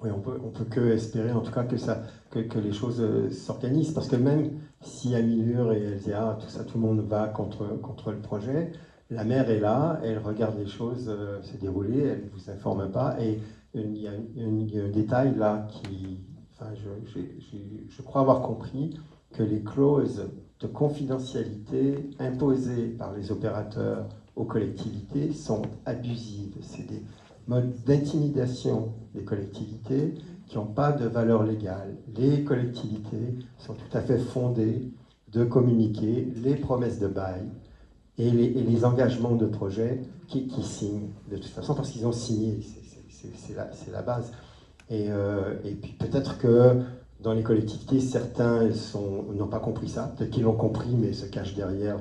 oui, on peut que espérer en tout cas que les choses s'organisent, parce que même si Amilur et LZA, tout ça, tout le monde va contre le projet, la maire est là, elle regarde les choses se dérouler, elle ne vous informe pas, et il y a un détail là qui, enfin, je crois avoir compris que les clauses de confidentialité imposées par les opérateurs aux collectivités sont abusives. C'est des modes d'intimidation des collectivités qui n'ont pas de valeur légale. Les collectivités sont tout à fait fondées de communiquer les promesses de bail et les engagements de projet qui signent, de toute façon, parce qu'ils ont signé. C'est la base. Et puis peut-être que dans les collectivités, certains n'ont pas compris ça. Peut-être qu'ils l'ont compris, mais se cachent derrière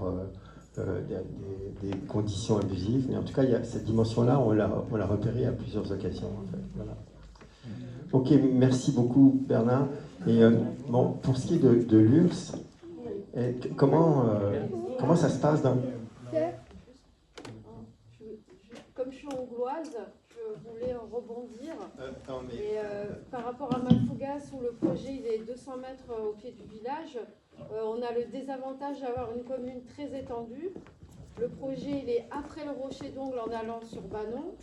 des conditions abusives. Mais en tout cas, il y a cette dimension-là, on l'a repérée à plusieurs occasions. En fait. Voilà. Ok, merci beaucoup Bernard. Et bon, pour ce qui est de l'URSS, comment ça se passe dans... Comme je suis angloise, je voulais rebondir. Et, par rapport à Malfougas, où le projet il est 200 mètres au pied du village, on a le désavantage d'avoir une commune très étendue. Le projet il est après le Rocher d'Ongle en allant sur Banon,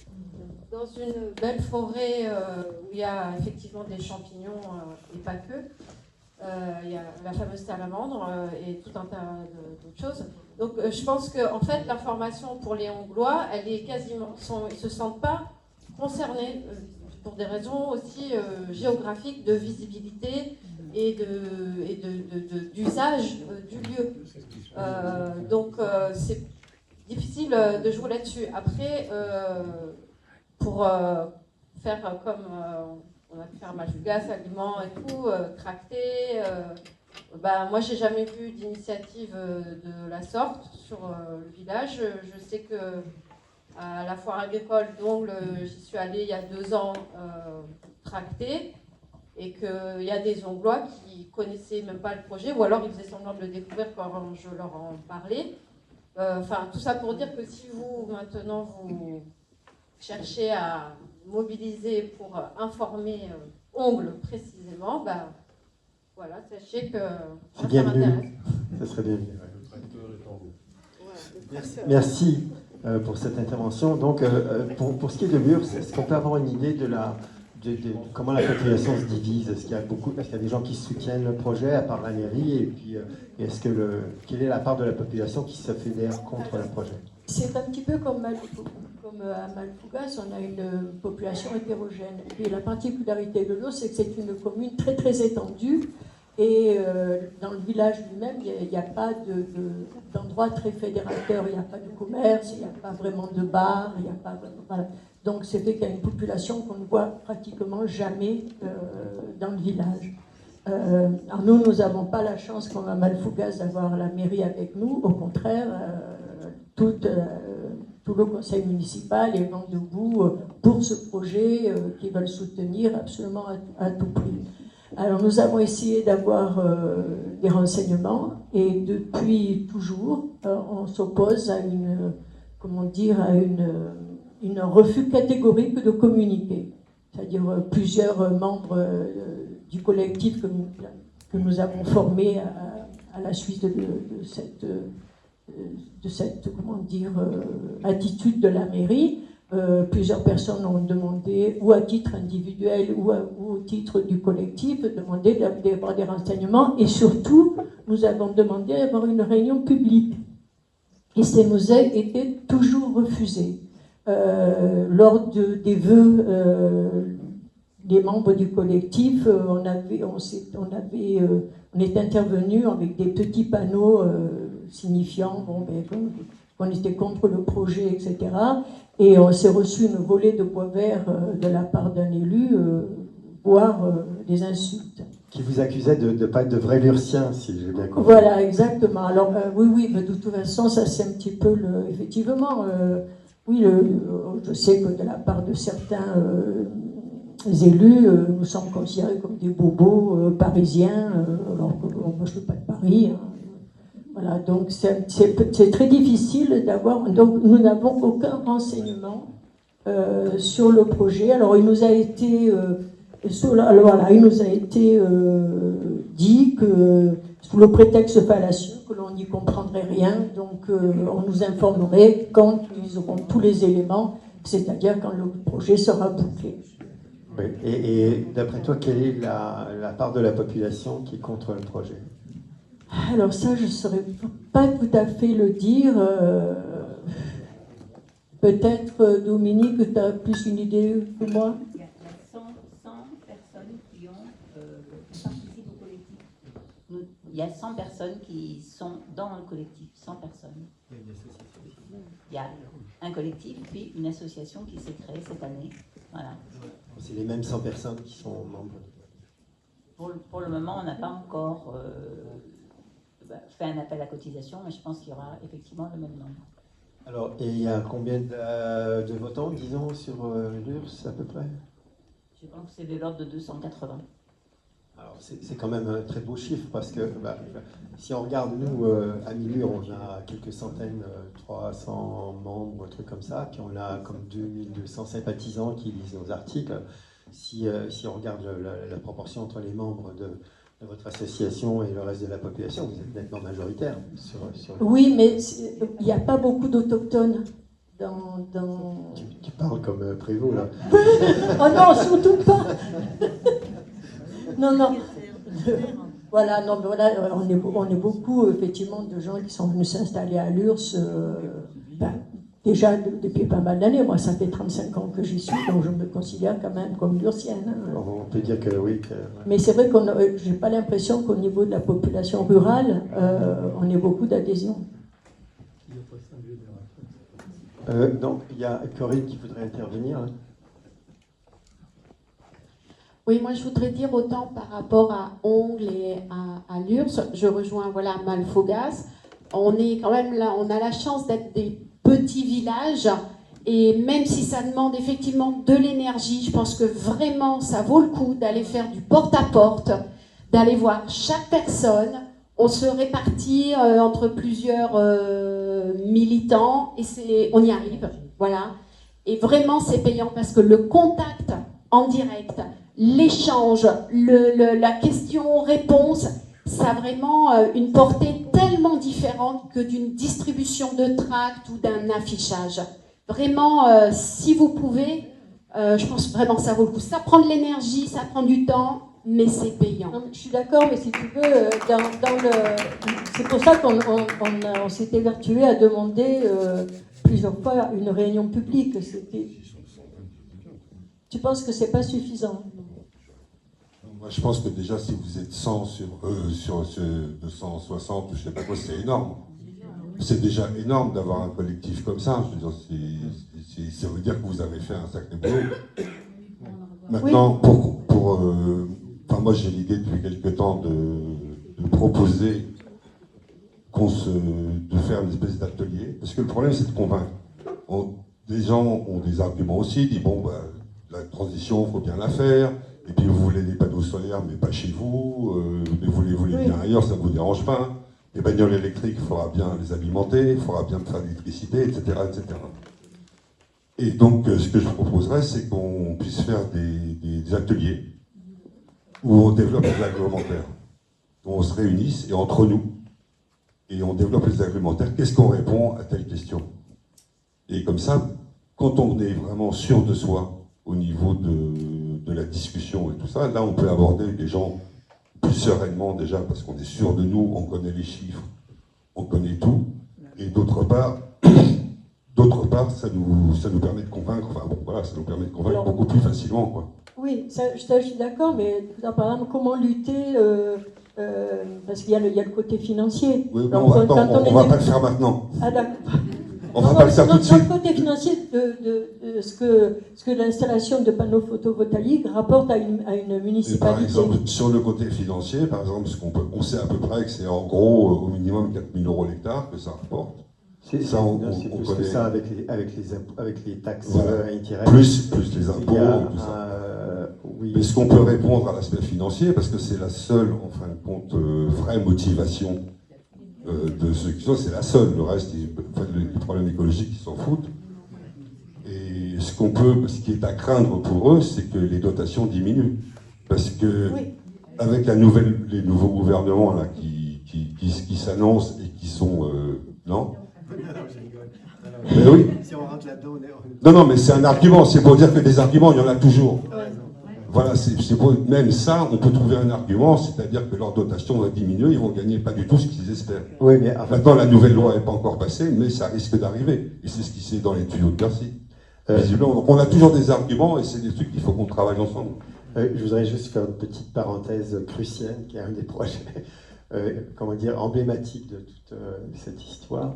dans une belle forêt où il y a effectivement des champignons et pas que. Il y a la fameuse salamandre et tout un tas d'autres choses. Donc je pense que en fait l'information pour les Anglois, elle est quasiment, ils se sentent pas concernés pour des raisons aussi géographiques, de visibilité et d'usage du lieu. Donc c'est difficile de jouer là-dessus. Après, pour faire comme on a pu faire Malfougas, Aliments et tout, tracter. Moi, j'ai jamais vu d'initiative de la sorte sur le village. Je sais que à la foire agricole d'Ongle, j'y suis allée il y a 2 ans tracter, et qu'il y a des Onglois qui connaissaient même pas le projet, ou alors ils faisaient semblant de le découvrir quand je leur en parlais. Tout ça pour dire que si vous, maintenant, vous cherchez à mobiliser pour informer Ongle précisément, voilà, sachez que ça m'intéresse. Ça serait bien. Merci pour cette intervention. Donc, pour ce qui est de l'URSS, est-ce qu'on peut avoir une idée de comment la population se divise? Est-ce qu'il y a des gens qui soutiennent le projet à part la mairie? Et puis, quelle est la part de la population qui se fédère contre le projet? C'est un petit peu comme à Malfougas, on a une population hétérogène. Et la particularité de l'eau, c'est que c'est une commune très très étendue. Et dans le village lui-même, il n'y a pas d'endroit très fédérateur, il n'y a pas de commerce, il n'y a pas vraiment de bar, il n'y a pas vraiment, voilà. Donc c'est fait qu'il y a une population qu'on ne voit pratiquement jamais dans le village. Alors nous n'avons pas la chance, comme à Malfougas, d'avoir la mairie avec nous. Au contraire, tout le conseil municipal est vent debout pour ce projet qu'ils veulent soutenir absolument à tout prix. Alors nous avons essayé d'avoir des renseignements, et depuis toujours, on s'oppose à un refus catégorique de communiquer. C'est-à-dire plusieurs membres du collectif que nous avons formé à la suite de cette attitude de la mairie. Plusieurs personnes ont demandé, ou à titre individuel ou au titre du collectif, demandé d'avoir des renseignements, et surtout, nous avons demandé d'avoir une réunion publique. Et ça nous a été toujours refusé. Lors des vœux des membres du collectif, on est intervenu avec des petits panneaux signifiant qu'on était contre le projet, etc. Et on s'est reçu une volée de bois vert de la part d'un élu, voire des insultes. Qui vous accusait de ne pas être de vrais Lurciens, si j'ai bien compris. Voilà, exactement. Alors oui, mais de toute façon, ça c'est un petit peu effectivement, je sais que de la part de certains élus, nous sommes considérés comme des bobos parisiens, alors que moi je ne veux pas de Paris. Hein. Voilà, donc c'est très difficile d'avoir. Donc nous n'avons aucun renseignement sur le projet. Alors il nous a été dit que sous le prétexte fallacieux que l'on n'y comprendrait rien, donc on nous informerait quand ils auront tous les éléments, c'est-à-dire quand le projet sera bouclé. Oui. Et d'après toi, quelle est la part de la population qui est contre le projet? Alors ça, je ne saurais pas tout à fait le dire. Peut-être, Dominique, tu as plus une idée que moi? Il y a 100 personnes qui participent au collectif. Il y a 100 personnes qui sont dans le collectif, 100 personnes. Il y a un collectif, puis une association qui s'est créée cette année. Voilà. C'est les mêmes 100 personnes qui sont membres. Pour le moment, on n'a pas encore fait un appel à cotisation, mais je pense qu'il y aura effectivement le même nombre. Alors, et il y a combien de votants, disons, sur l'URSS à peu près? Je pense que c'est de l'ordre de 280. Alors, c'est quand même un très beau chiffre parce que si on regarde, nous, à Milur, on a quelques centaines, 300 membres, un truc comme ça, puis on a comme 2200 sympathisants qui lisent nos articles. Si on regarde la proportion entre les membres de votre association et le reste de la population, vous êtes nettement majoritaire sur Oui, mais il n'y a pas beaucoup d'autochtones dans... Tu parles comme Prévost, là. Oh non, surtout pas. Non. Voilà, non, mais voilà, on est beaucoup, effectivement, de gens qui sont venus s'installer à l'URSS, déjà depuis pas mal d'années. Moi, ça fait 35 ans que j'y suis, donc je me considère quand même comme l'ursienne. Hein. On peut dire que oui. Mais c'est vrai qu'on j'ai pas l'impression qu'au niveau de la population rurale, on ait beaucoup d'adhésion. Donc, il y a Corinne qui voudrait intervenir. Hein. Oui, moi je voudrais dire autant par rapport à Ongle et à l'URSS, je rejoins voilà Malfaugas. On est quand même là, on a la chance d'être des petits villages et même si ça demande effectivement de l'énergie, je pense que vraiment ça vaut le coup d'aller faire du porte-à-porte, d'aller voir chaque personne. On se répartit entre plusieurs militants et on y arrive, voilà. Et vraiment c'est payant parce que le contact en direct, l'échange, la question-réponse, ça a vraiment une portée tellement différente que d'une distribution de tracts ou d'un affichage. Vraiment, si vous pouvez, je pense vraiment que ça vaut le coup. Ça prend de l'énergie, ça prend du temps, mais c'est payant. Non, je suis d'accord, mais si tu veux, c'est pour ça qu'on s'est évertué à demander plusieurs fois une réunion publique. Tu penses que c'est pas suffisant? Moi, je pense que déjà, si vous êtes 100 sur ce 260, je sais pas quoi, c'est énorme. C'est déjà énorme d'avoir un collectif comme ça. Je veux dire, ça veut dire que vous avez fait un sacré boulot. Maintenant, enfin, moi, j'ai l'idée depuis quelque temps de proposer de faire une espèce d'atelier. Parce que le problème, c'est de convaincre. Des gens ont des arguments aussi, ils disent, bon, la transition, il faut bien la faire. Et puis vous voulez des panneaux solaires, mais pas chez vous. Vous les voulez bien ailleurs, ça ne vous dérange pas. Les bagnoles électriques, il faudra bien les alimenter, il faudra bien faire de l'électricité, etc., etc. Et donc, ce que je proposerais, c'est qu'on puisse faire des ateliers où on développe les argumentaires. Où on se réunisse et entre nous, et on développe les argumentaires. Qu'est-ce qu'on répond à telle question? Et comme ça, quand on est vraiment sûr de soi, au niveau de la discussion et tout ça, là on peut aborder les gens plus sereinement déjà parce qu'on est sûr de nous, on connaît les chiffres, on connaît tout, et d'autre part, ça nous permet de convaincre, enfin bon voilà, ça nous permet de convaincre beaucoup plus facilement quoi. Oui, ça je suis d'accord, mais par exemple, comment lutter parce qu'il y a le côté financier. Oui, on va pas le faire maintenant. Ah d'accord. On va pas le faire tout de suite. Le côté financier de ce que l'installation de panneaux photovoltaïques rapporte à une municipalité. Par exemple, sur le côté financier, par exemple, on sait à peu près que c'est en gros au minimum 4 000 € l'hectare que ça rapporte. C'est plus que ça avec les taxes indirectes. Plus les impôts, tout ça. Oui. Est-ce qu'on peut répondre à l'aspect financier? Parce que c'est la seule, en fin de compte, vraie motivation de ceux qui sont, c'est la seule. Le reste, les problèmes écologiques, ils s'en foutent. Et ce qui est à craindre pour eux, c'est que les dotations diminuent. Parce que, avec les nouveaux gouvernements là, qui s'annoncent et qui sont. Non? Mais oui. Si on rentre là-dedans, Non, mais c'est un argument. C'est pour dire que des arguments, il y en a toujours. voilà, même ça, on peut trouver un argument, c'est-à-dire que leur dotation va diminuer, ils vont gagner pas du tout ce qu'ils espèrent. Oui, mais maintenant, la nouvelle loi n'est pas encore passée, mais ça risque d'arriver. Et c'est ce qui s'est dans les tuyaux de Bercy. Visiblement, donc on a toujours des arguments et c'est des trucs qu'il faut qu'on travaille ensemble. Je voudrais juste faire une petite parenthèse crucienne, qui est un des projets emblématiques de toute cette histoire.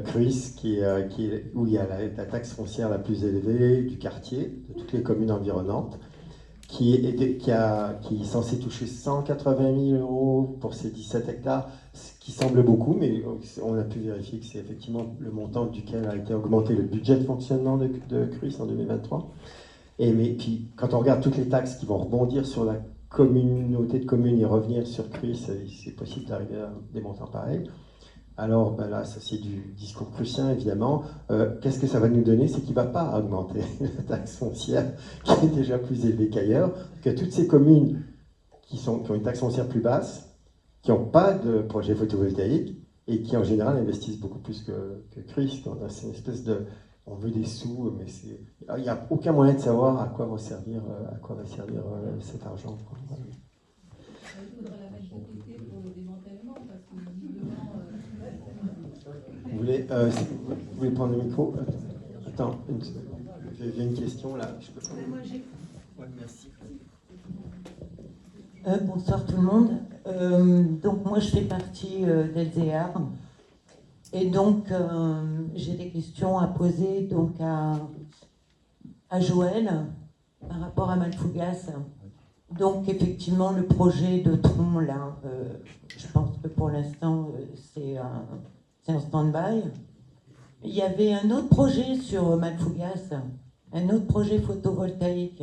Cruis, où il y a la taxe foncière la plus élevée du quartier, de toutes les communes environnantes, qui est censé toucher 180 000 € pour ces 17 hectares, ce qui semble beaucoup, mais on a pu vérifier que c'est effectivement le montant duquel a été augmenté le budget de fonctionnement de Cruis en 2023. Mais puis, quand on regarde toutes les taxes qui vont rebondir sur la communauté de communes et revenir sur Cruis, c'est possible d'arriver à des montants pareils. Alors là, ça c'est du discours prussien évidemment. Qu'est-ce que ça va nous donner? C'est qu'il ne va pas augmenter la taxe foncière qui est déjà plus élevée qu'ailleurs. Que toutes ces communes qui ont une taxe foncière plus basse, qui n'ont pas de projet photovoltaïque et qui en général investissent beaucoup plus que Cruis. C'est une espèce de... On veut des sous, mais il n'y a aucun moyen de savoir à quoi va servir cet argent. Voilà. Vous voulez prendre le micro? Attends, j'ai une question là. Je peux prendre... Ouais, merci. Bonsoir tout le monde. Donc moi je fais partie d'Elzéar. Et donc, j'ai des questions à poser donc à Joël par rapport à Malfougas. Donc, effectivement, le projet de tronc, là, je pense que pour l'instant, c'est un stand-by. Il y avait un autre projet sur Malfougas, un autre projet photovoltaïque.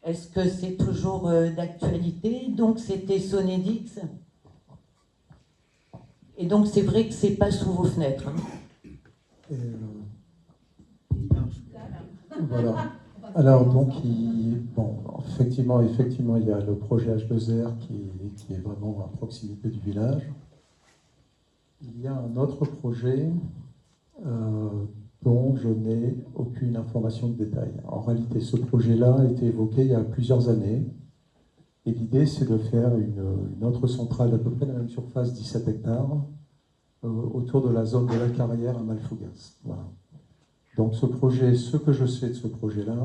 Est-ce que c'est toujours d'actualité? Donc, c'était Sonedix. Et donc, c'est vrai que c'est pas sous vos fenêtres. Hein. Voilà. Alors, donc, effectivement, il y a le projet H2R qui est vraiment à proximité du village. Il y a un autre projet dont je n'ai aucune information de détail. En réalité, ce projet-là a été évoqué il y a plusieurs années. Et l'idée, c'est de faire une autre centrale d'à peu près la même surface, 17 hectares, autour de la zone de la carrière à Malfougas. Voilà. Donc ce projet, ce que je sais de ce projet-là,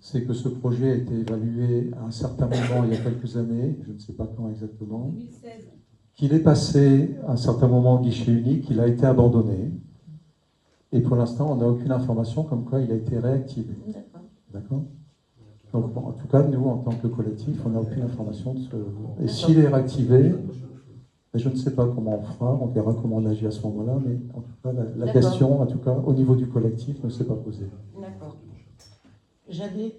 c'est que ce projet a été évalué à un certain moment, il y a quelques années, je ne sais pas quand exactement, 2016. Qu'il est passé à un certain moment au guichet unique, qu'il a été abandonné. Et pour l'instant, on n'a aucune information comme quoi il a été réactivé. D'accord ? Donc, en tout cas, nous, en tant que collectif, on n'a aucune information de ce... Et s'il est réactivé, je ne sais pas comment on fera, on verra comment on agit à ce moment-là, mais en tout cas, la question, en tout cas, au niveau du collectif, ne s'est pas posée. D'accord. J'avais...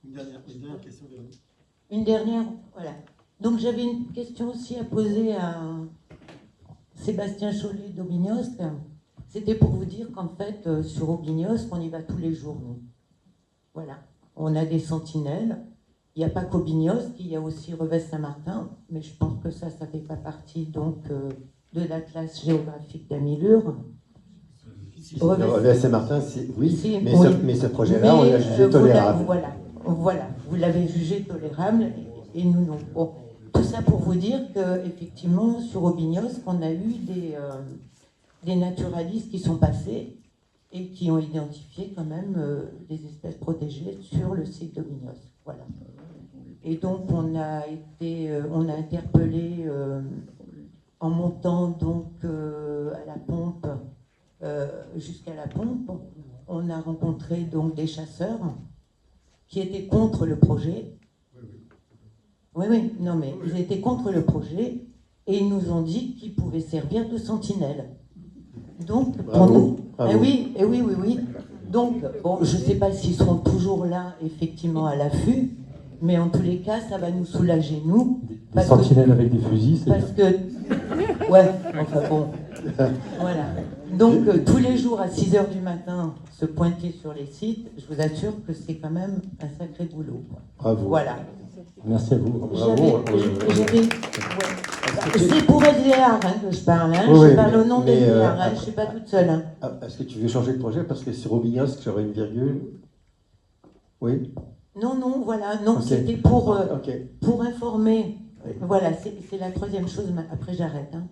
Une dernière question, Véronique. Une dernière, voilà. Donc, j'avais une question aussi à poser à Sébastien Chollet d'Aubignosc. C'était pour vous dire qu'en fait, sur Aubignosc, on y va tous les jours, nous. Voilà, on a des sentinelles. Il n'y a pas qu'Aubignosc, il y a aussi Revest-Saint-Martin, mais je pense que ça ne fait pas partie donc de l'atlas géographique d'Amilur. Revest-Saint-Martin, oui, mais ce projet-là, on l'a jugé tolérable. Voilà, vous l'avez jugé tolérable et nous non. Bon, tout ça pour vous dire qu'effectivement, sur Aubignosc, on a eu des naturalistes qui sont passés et qui ont identifié quand même des espèces protégées sur le site d'Aubignosc. Voilà. Et donc on a interpellé en montant donc à la pompe jusqu'à la pompe, on a rencontré donc des chasseurs qui étaient contre le projet. Oui, non mais ils étaient contre le projet et ils nous ont dit qu'ils pouvaient servir de sentinelles. Donc, pour nous, oui. Donc, bon, je ne sais pas s'ils seront toujours là, effectivement, à l'affût, mais en tous les cas, ça va nous soulager, nous. Des sentinelles avec des fusils, c'est parce que, ouais, enfin bon, voilà. Donc, tous les jours, à 6h du matin, se pointer sur les sites, je vous assure que c'est quand même un sacré boulot. Bravo. Voilà. Merci à vous. C'est pour Elzéar que je parle, je parle au nom d'Elzéar, je ne suis pas toute seule. Est-ce que tu veux changer de projet? Parce que sur Aubignosc, j'aurais une virgule. Oui. Non, voilà, non, Ok. c'était pour Ok. informer. Oui. Voilà, c'est la troisième chose, après j'arrête. Hein.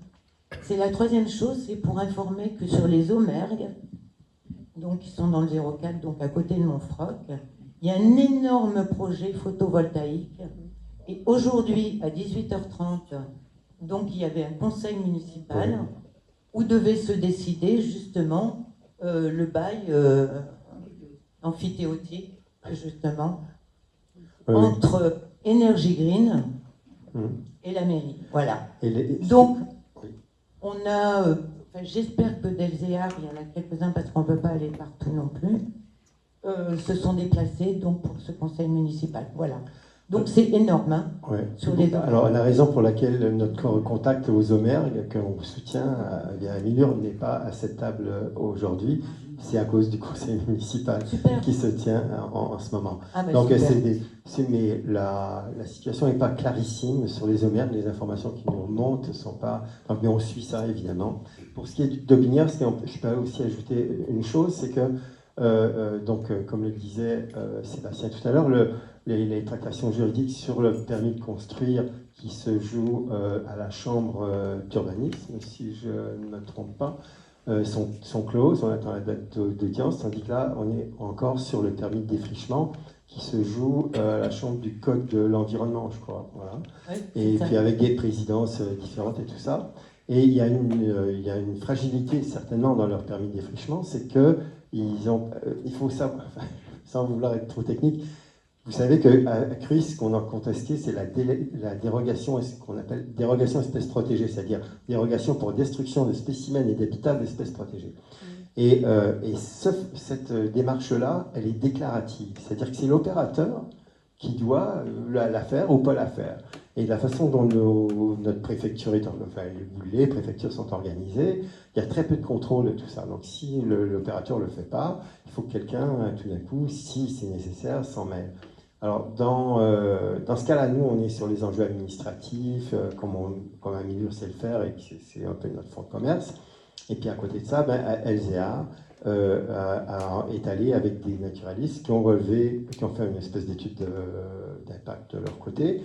C'est la troisième chose, c'est pour informer que sur les Aumergues, donc qui sont dans le 04, donc à côté de Montfroc, il y a un énorme projet photovoltaïque. Et aujourd'hui, à 18h30, donc il y avait un conseil municipal où devait se décider justement le bail amphithéotique, justement, entre Énergie Green et la mairie. Voilà. Donc, on a, j'espère que d'Elzéar, il y en a quelques-uns parce qu'on ne peut pas aller partout non plus, se sont déplacés donc, pour ce conseil municipal. Voilà. Donc c'est énorme. Hein, sur les alors la raison pour laquelle notre contact aux Aumergues, qu'on soutient via Amilur, n'est pas à cette table aujourd'hui, c'est à cause du conseil municipal qui se tient en ce moment. Ah bah donc mais la situation n'est pas clarissime sur les Aumergues, les informations qui nous remontent ne sont pas... Donc, mais on suit ça évidemment. Pour ce qui est d'Aubigné, je peux aussi ajouter une chose, c'est que comme le disait Sébastien tout à l'heure, les tractations juridiques sur le permis de construire qui se jouent à la chambre d'urbanisme, si je ne me trompe pas, sont closes, on attend la date d'audience, tandis que là, on est encore sur le permis de défrichement qui se joue à la chambre du code de l'environnement, je crois. Voilà. Oui, et puis avec des présidences différentes et tout ça. Et il y a une fragilité certainement dans leur permis de défrichement, c'est que il faut savoir, sans vouloir être trop technique, vous savez qu'à Cruis, ce qu'on a contesté, c'est la dérogation, ce qu'on appelle dérogation espèces protégées, c'est-à-dire dérogation pour destruction de spécimens et d'habitats d'espèces protégées. Et cette démarche-là, elle est déclarative, c'est-à-dire que c'est l'opérateur qui doit la faire ou pas la faire. Et de la façon dont notre préfecture les préfectures sont organisées, il y a très peu de contrôle de tout ça. Donc si l'opérateur ne le fait pas, il faut que quelqu'un, tout d'un coup, si c'est nécessaire, s'en mêle. Alors dans ce cas-là, nous, on est sur les enjeux administratifs, comme Amilur sait le faire, et c'est un peu notre fonds de commerce. Et puis à côté de ça, LZA est allé avec des naturalistes qui ont fait une espèce d'étude d'impact de leur côté,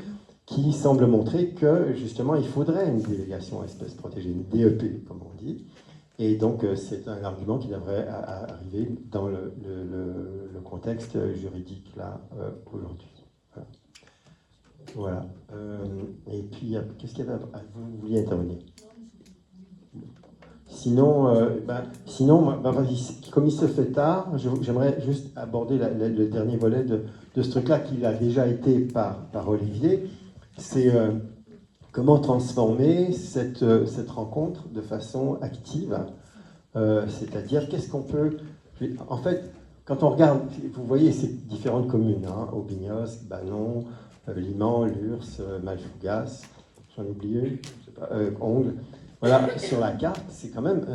qui semble montrer que justement il faudrait une délégation espèces protégées, une DEP comme on dit, et donc c'est un argument qui devrait arriver dans le contexte juridique là aujourd'hui. Voilà. Et puis qu'est-ce qu'il y avait? Vous vouliez intervenir? Sinon, comme il se fait tard, j'aimerais juste aborder le dernier volet de ce truc-là qui a déjà été par Olivier. C'est comment transformer cette rencontre de façon active, c'est-à-dire qu'est-ce qu'on peut... En fait, quand on regarde, vous voyez ces différentes communes, Aubignos, Banon, Liman, Lurs, Malfougas, j'en ai oublié, je sais pas, Ongles. Voilà, sur la carte, c'est quand même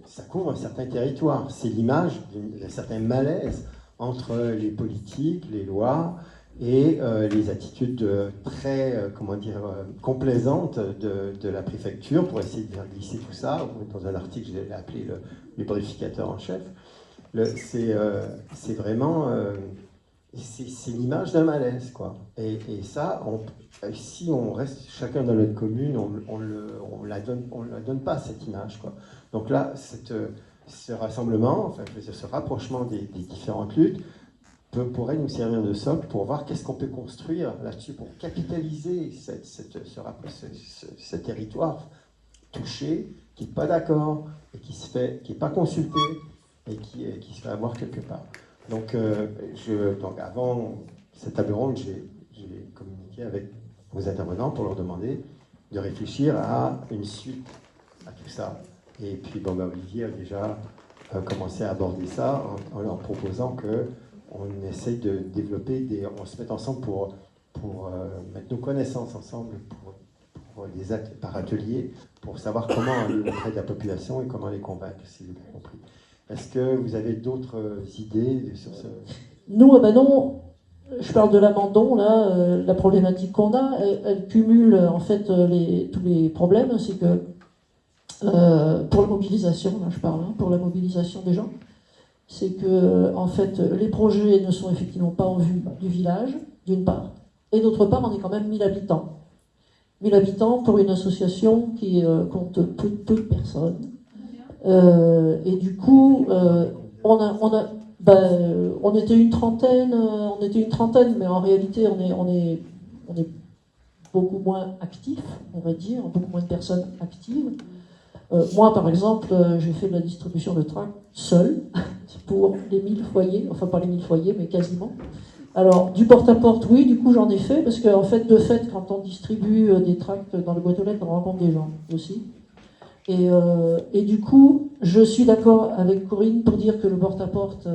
ça couvre un certain territoire. C'est l'image d'un certain malaise entre les politiques, les lois et les attitudes très, complaisantes de la préfecture pour essayer de faire glisser tout ça. Dans un article, je l'ai appelé le lubrificateur en chef. C'est vraiment... c'est l'image d'un malaise, quoi. Et ça, si on reste chacun dans notre commune, on la donne pas, cette image, quoi. Donc là, ce rassemblement, ce rapprochement des différentes luttes pourrait nous servir de socle pour voir qu'est-ce qu'on peut construire là-dessus pour capitaliser ce territoire touché, qui n'est pas d'accord, et qui n'est pas consulté, et qui se fait avoir quelque part. Donc avant cette table ronde, j'ai communiqué avec vos intervenants pour leur demander de réfléchir à une suite à tout ça. Et puis Olivier a déjà commencé à aborder ça en leur proposant qu'on essaye de développer on se mette ensemble pour mettre nos connaissances ensemble pour des actes par atelier, pour savoir comment aller auprès de la population et comment les convaincre, si j'ai bien compris. Est-ce que vous avez d'autres idées sur ce... Nous, à Banon, je parle de l'Amandon, là, la problématique qu'on a, elle cumule en fait tous les problèmes, c'est que pour la mobilisation, là je parle, pour la mobilisation des gens, c'est que en fait, les projets ne sont effectivement pas en vue du village, d'une part, et d'autre part, on est quand même 1000 habitants. 1000 habitants pour une association qui compte peu de personnes. Et du coup, on était une trentaine, mais en réalité, on est beaucoup moins actifs, on va dire, beaucoup moins de personnes actives. Moi, par exemple, j'ai fait de la distribution de tracts seul pour les 1000 foyers, enfin pas les 1000 foyers, mais quasiment. Alors, du porte-à-porte, oui, du coup, j'en ai fait, parce qu'en fait, quand on distribue des tracts dans le boîte aux lettres, on rencontre des gens aussi. Et du coup, je suis d'accord avec Corinne pour dire que le porte-à-porte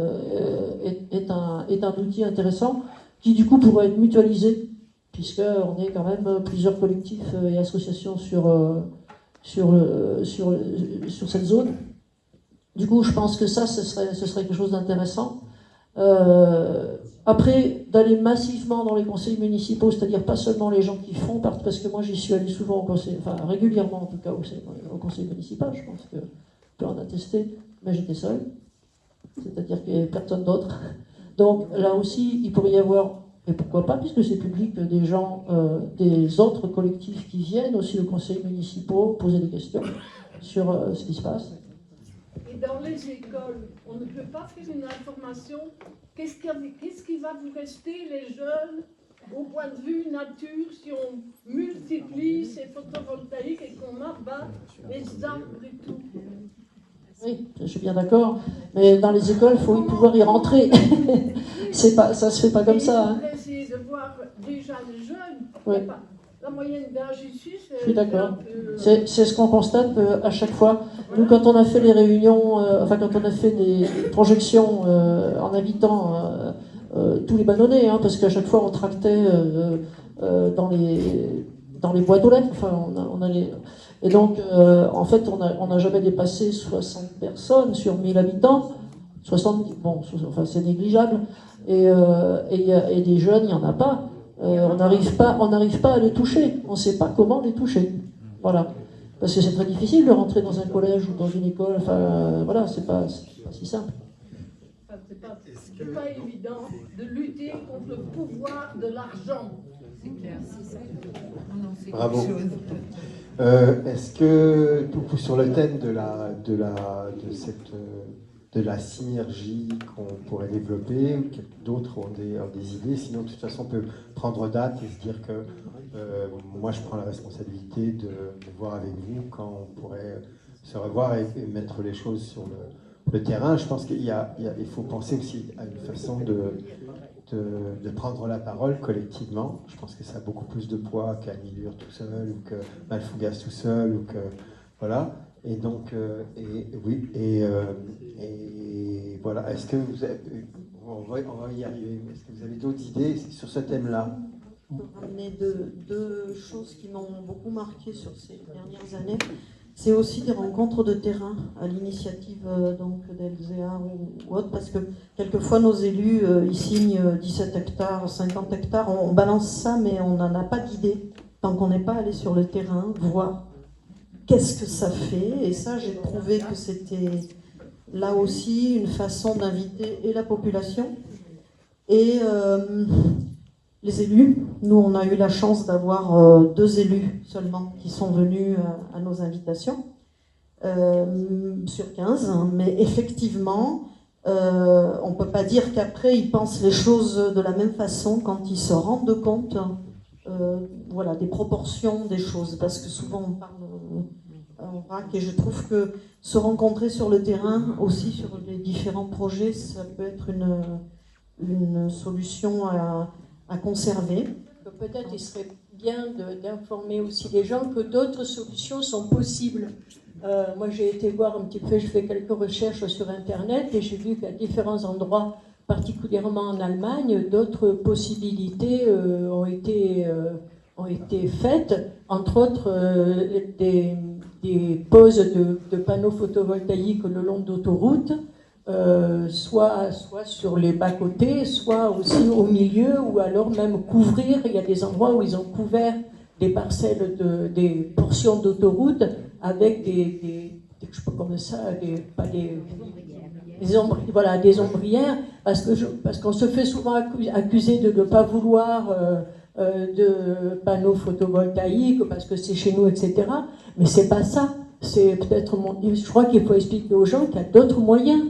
est un outil intéressant qui, du coup, pourrait être mutualisé, puisqu'on est quand même plusieurs collectifs et associations sur cette zone. Du coup, je pense que ce serait quelque chose d'intéressant. Après, d'aller massivement dans les conseils municipaux, c'est-à-dire pas seulement les gens qui font, parce que moi j'y suis allé souvent au conseil, enfin régulièrement en tout cas au conseil municipal, je pense que je peux en attester, mais j'étais seule, c'est-à-dire qu'il n'y avait personne d'autre. Donc là aussi, il pourrait y avoir, et pourquoi pas, puisque c'est public, des gens des autres collectifs qui viennent aussi aux conseils municipaux poser des questions sur ce qui se passe. Et dans les écoles, on ne peut pas faire une information. Qu'est-ce qui va vous rester, les jeunes, au point de vue nature, si on multiplie ces photovoltaïques et qu'on abat les arbres et tout? Oui, je suis bien d'accord, mais dans les écoles, il faut pouvoir y rentrer. Ça se fait pas comme ça. Il faudrait essayer de voir déjà les jeunes. Oui. La moyenne d'âge ici, c'est... Je suis d'accord. C'est ce qu'on constate à chaque fois. Nous, quand on a fait les réunions, quand on a fait des projections en invitant tous les bannonnais, parce qu'à chaque fois on tractait dans les boîtes aux lettres. Enfin, on allait... Et donc, en fait, on n'a jamais dépassé 60 personnes sur 1000 habitants. 70, bon, enfin, c'est négligeable. Et des jeunes, il n'y en a pas. On n'arrive pas à les toucher. On ne sait pas comment les toucher. Voilà. Parce que c'est très difficile de rentrer dans un collège ou dans une école. Enfin, voilà, c'est pas si simple. C'est pas évident de lutter contre le pouvoir de l'argent. C'est clair, c'est ça. Bravo. Est-ce que, sur le thème de la synergie qu'on pourrait développer, ou d'autres ont des idées, sinon de toute façon on peut prendre date et se dire que moi je prends la responsabilité de voir avec vous quand on pourrait se revoir et mettre les choses sur le terrain. Je pense qu'il faut penser aussi à une façon de prendre la parole collectivement. Je pense que ça a beaucoup plus de poids qu'Anilure tout seul, ou que Malfougas tout seul, ou que... Voilà. Et donc, voilà. Est-ce que vous avez... On va y arriver. Est-ce que vous avez d'autres idées sur ce thème-là? Je peux ramener deux choses qui m'ont beaucoup marqué sur ces dernières années. C'est aussi des rencontres de terrain à l'initiative d'Elzéar ou autre, parce que quelquefois nos élus, ils signent 17 hectares, 50 hectares, on balance ça, mais on n'en a pas d'idée tant qu'on n'est pas allé sur le terrain, voir qu'est-ce que ça fait. Et ça, j'ai trouvé que c'était là aussi une façon d'inviter et la population et les élus. Nous, on a eu la chance d'avoir 2 élus seulement qui sont venus à nos invitations sur 15. Mais effectivement, on ne peut pas dire qu'après, ils pensent les choses de la même façon quand ils se rendent compte des proportions des choses. Parce que souvent, on parle en vrac. Et je trouve que se rencontrer sur le terrain, aussi sur les différents projets, ça peut être une solution à conserver. Peut-être il serait bien d'informer aussi les gens que d'autres solutions sont possibles. Moi j'ai été voir un petit peu, je fais quelques recherches sur Internet et j'ai vu qu'à différents endroits, particulièrement en Allemagne, d'autres possibilités ont été faites, entre autres des poses de panneaux photovoltaïques le long d'autoroutes, soit sur les bas-côtés, soit aussi au milieu, ou alors même couvrir. Il y a des endroits où ils ont couvert des parcelles, des portions d'autoroute avec des je sais pas comment ça, voilà, des ombrières, parce qu'on se fait souvent accuser de ne pas vouloir de panneaux photovoltaïques parce que c'est chez nous, etc. Mais c'est pas ça. C'est peut-être, je crois qu'il faut expliquer aux gens qu'il y a d'autres moyens.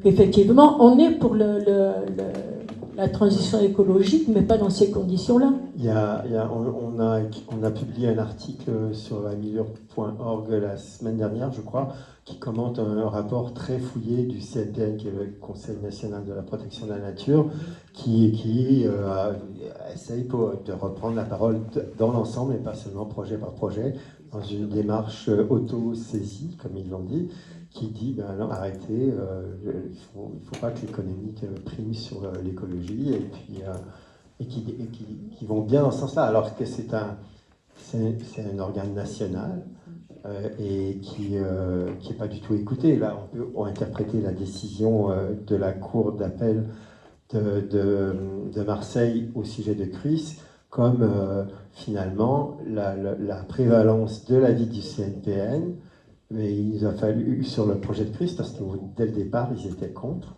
Qu'effectivement, on est pour la transition écologique, mais pas dans ces conditions-là. On a publié un article sur amilur.org la semaine dernière, je crois, qui commente un rapport très fouillé du CNPN, qui est le Conseil national de la protection de la nature, qui essaye de reprendre la parole dans l'ensemble, et pas seulement projet par projet, dans une démarche auto-saisie, comme ils l'ont dit, qui dit non, arrêtez, il ne faut pas que l'économie prime sur l'écologie, et qui vont bien dans ce sens-là, alors que c'est un organe national et qui n'est pas du tout écouté. Là, on peut interpréter la décision de la Cour d'appel de Marseille au sujet de Cruis comme finalement la prévalence de l'avis du CNPN. Mais il nous a fallu, sur le projet de Cruis, parce que dès le départ, ils étaient contre.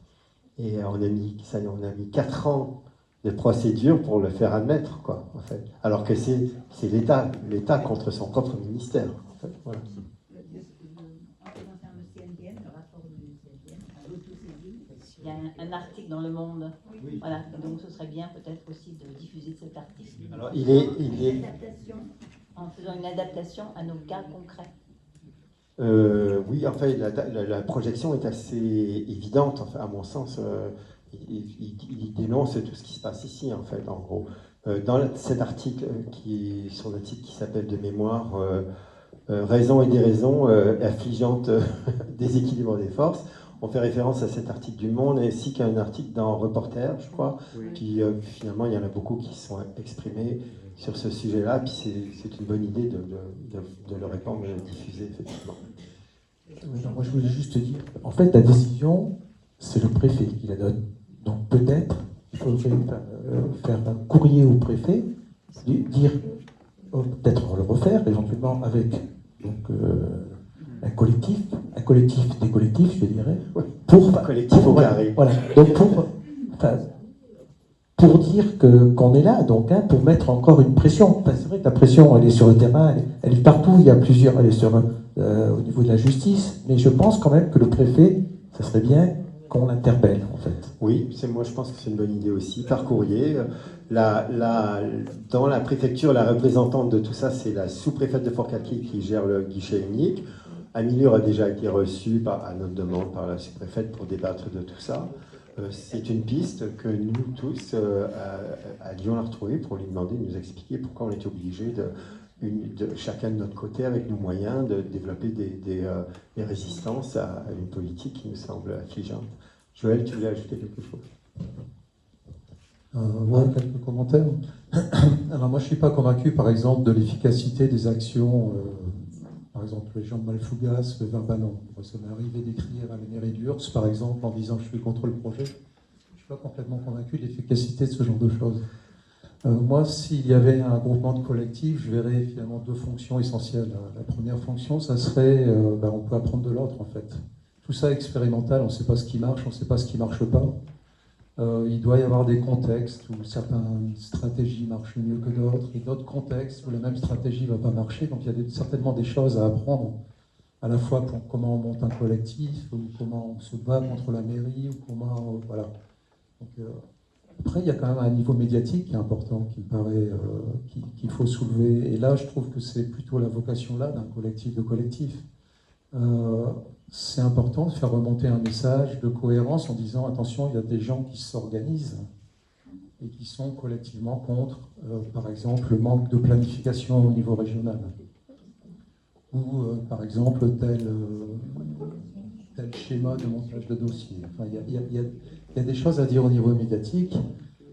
Et on a mis 4 ans de procédure pour le faire admettre, quoi, en fait. Alors que c'est l'État contre son propre ministère. En fait. Voilà. Il y a un article dans Le Monde. Oui. Voilà. Donc ce serait bien peut-être aussi de diffuser cet article. Alors, en faisant une adaptation à nos cas concrets. Oui, en fait, la projection est assez évidente, enfin, à mon sens. Il dénonce tout ce qui se passe ici, en fait, en gros. Dans cet article, qui est sur le titre qui s'appelle de mémoire Raison et déraison affligeantes déséquilibre des forces, on fait référence à cet article du Monde ainsi qu'à un article dans Reporter, je crois, qui finalement, il y en a beaucoup qui se sont exprimés sur ce sujet-là, puis c'est une bonne idée de le répandre et de le diffuser, effectivement. Oui, non, moi je voulais juste te dire, en fait, la décision, c'est le préfet qui la donne. Donc peut-être il faudrait faire un courrier au préfet, dire, peut-être le refaire, éventuellement avec donc, un collectif des collectifs, je dirais, pour dire qu'on est là, donc, pour mettre encore une pression. Enfin, c'est vrai que la pression, elle est sur le terrain, elle est partout, il y a plusieurs, elle est au niveau de la justice, mais je pense quand même que le préfet, ça serait bien qu'on l'interpelle, en fait. Oui, moi je pense que c'est une bonne idée aussi, par courrier. Dans la préfecture, la représentante de tout ça, c'est la sous-préfète de Forcalquier qui gère le guichet unique. Amilur a déjà été reçu à notre demande par la sous-préfète pour débattre de tout ça. C'est une piste que nous tous allions la retrouver pour lui demander de nous expliquer pourquoi on était obligé de chacun de notre côté, avec nos moyens, de développer des résistances à une politique qui nous semble affligeante. Joël, tu voulais ajouter quelque chose? Ouais, quelques commentaires. Alors moi, je ne suis pas convaincu, par exemple, de l'efficacité des actions. Par exemple, les gens de Malfougas, Verbanon. Ça m'est arrivé d'écrire à la mairie d'Urs, par exemple, en disant que je suis contre le projet. Je ne suis pas complètement convaincu de l'efficacité de ce genre de choses. Moi, s'il y avait un groupement de collectifs, je verrais finalement 2 fonctions essentielles. La première fonction, ça serait, on peut apprendre de l'autre, en fait. Tout ça est expérimental, on ne sait pas ce qui marche, on ne sait pas ce qui ne marche pas. Il doit y avoir des contextes où certaines stratégies marchent mieux que d'autres, et d'autres contextes où la même stratégie ne va pas marcher. Donc il y a certainement des choses à apprendre, à la fois pour comment on monte un collectif, ou comment on se bat contre la mairie, ou comment... voilà. Donc, après, il y a quand même un niveau médiatique qui est important, qui me paraît qu'il faut soulever. Et là, je trouve que c'est plutôt la vocation là d'un collectif de collectifs. C'est important de faire remonter un message de cohérence en disant attention, il y a des gens qui s'organisent et qui sont collectivement contre, par exemple, le manque de planification au niveau régional. Ou, par exemple, tel schéma de montage de dossier. Enfin, il y a des choses à dire au niveau médiatique.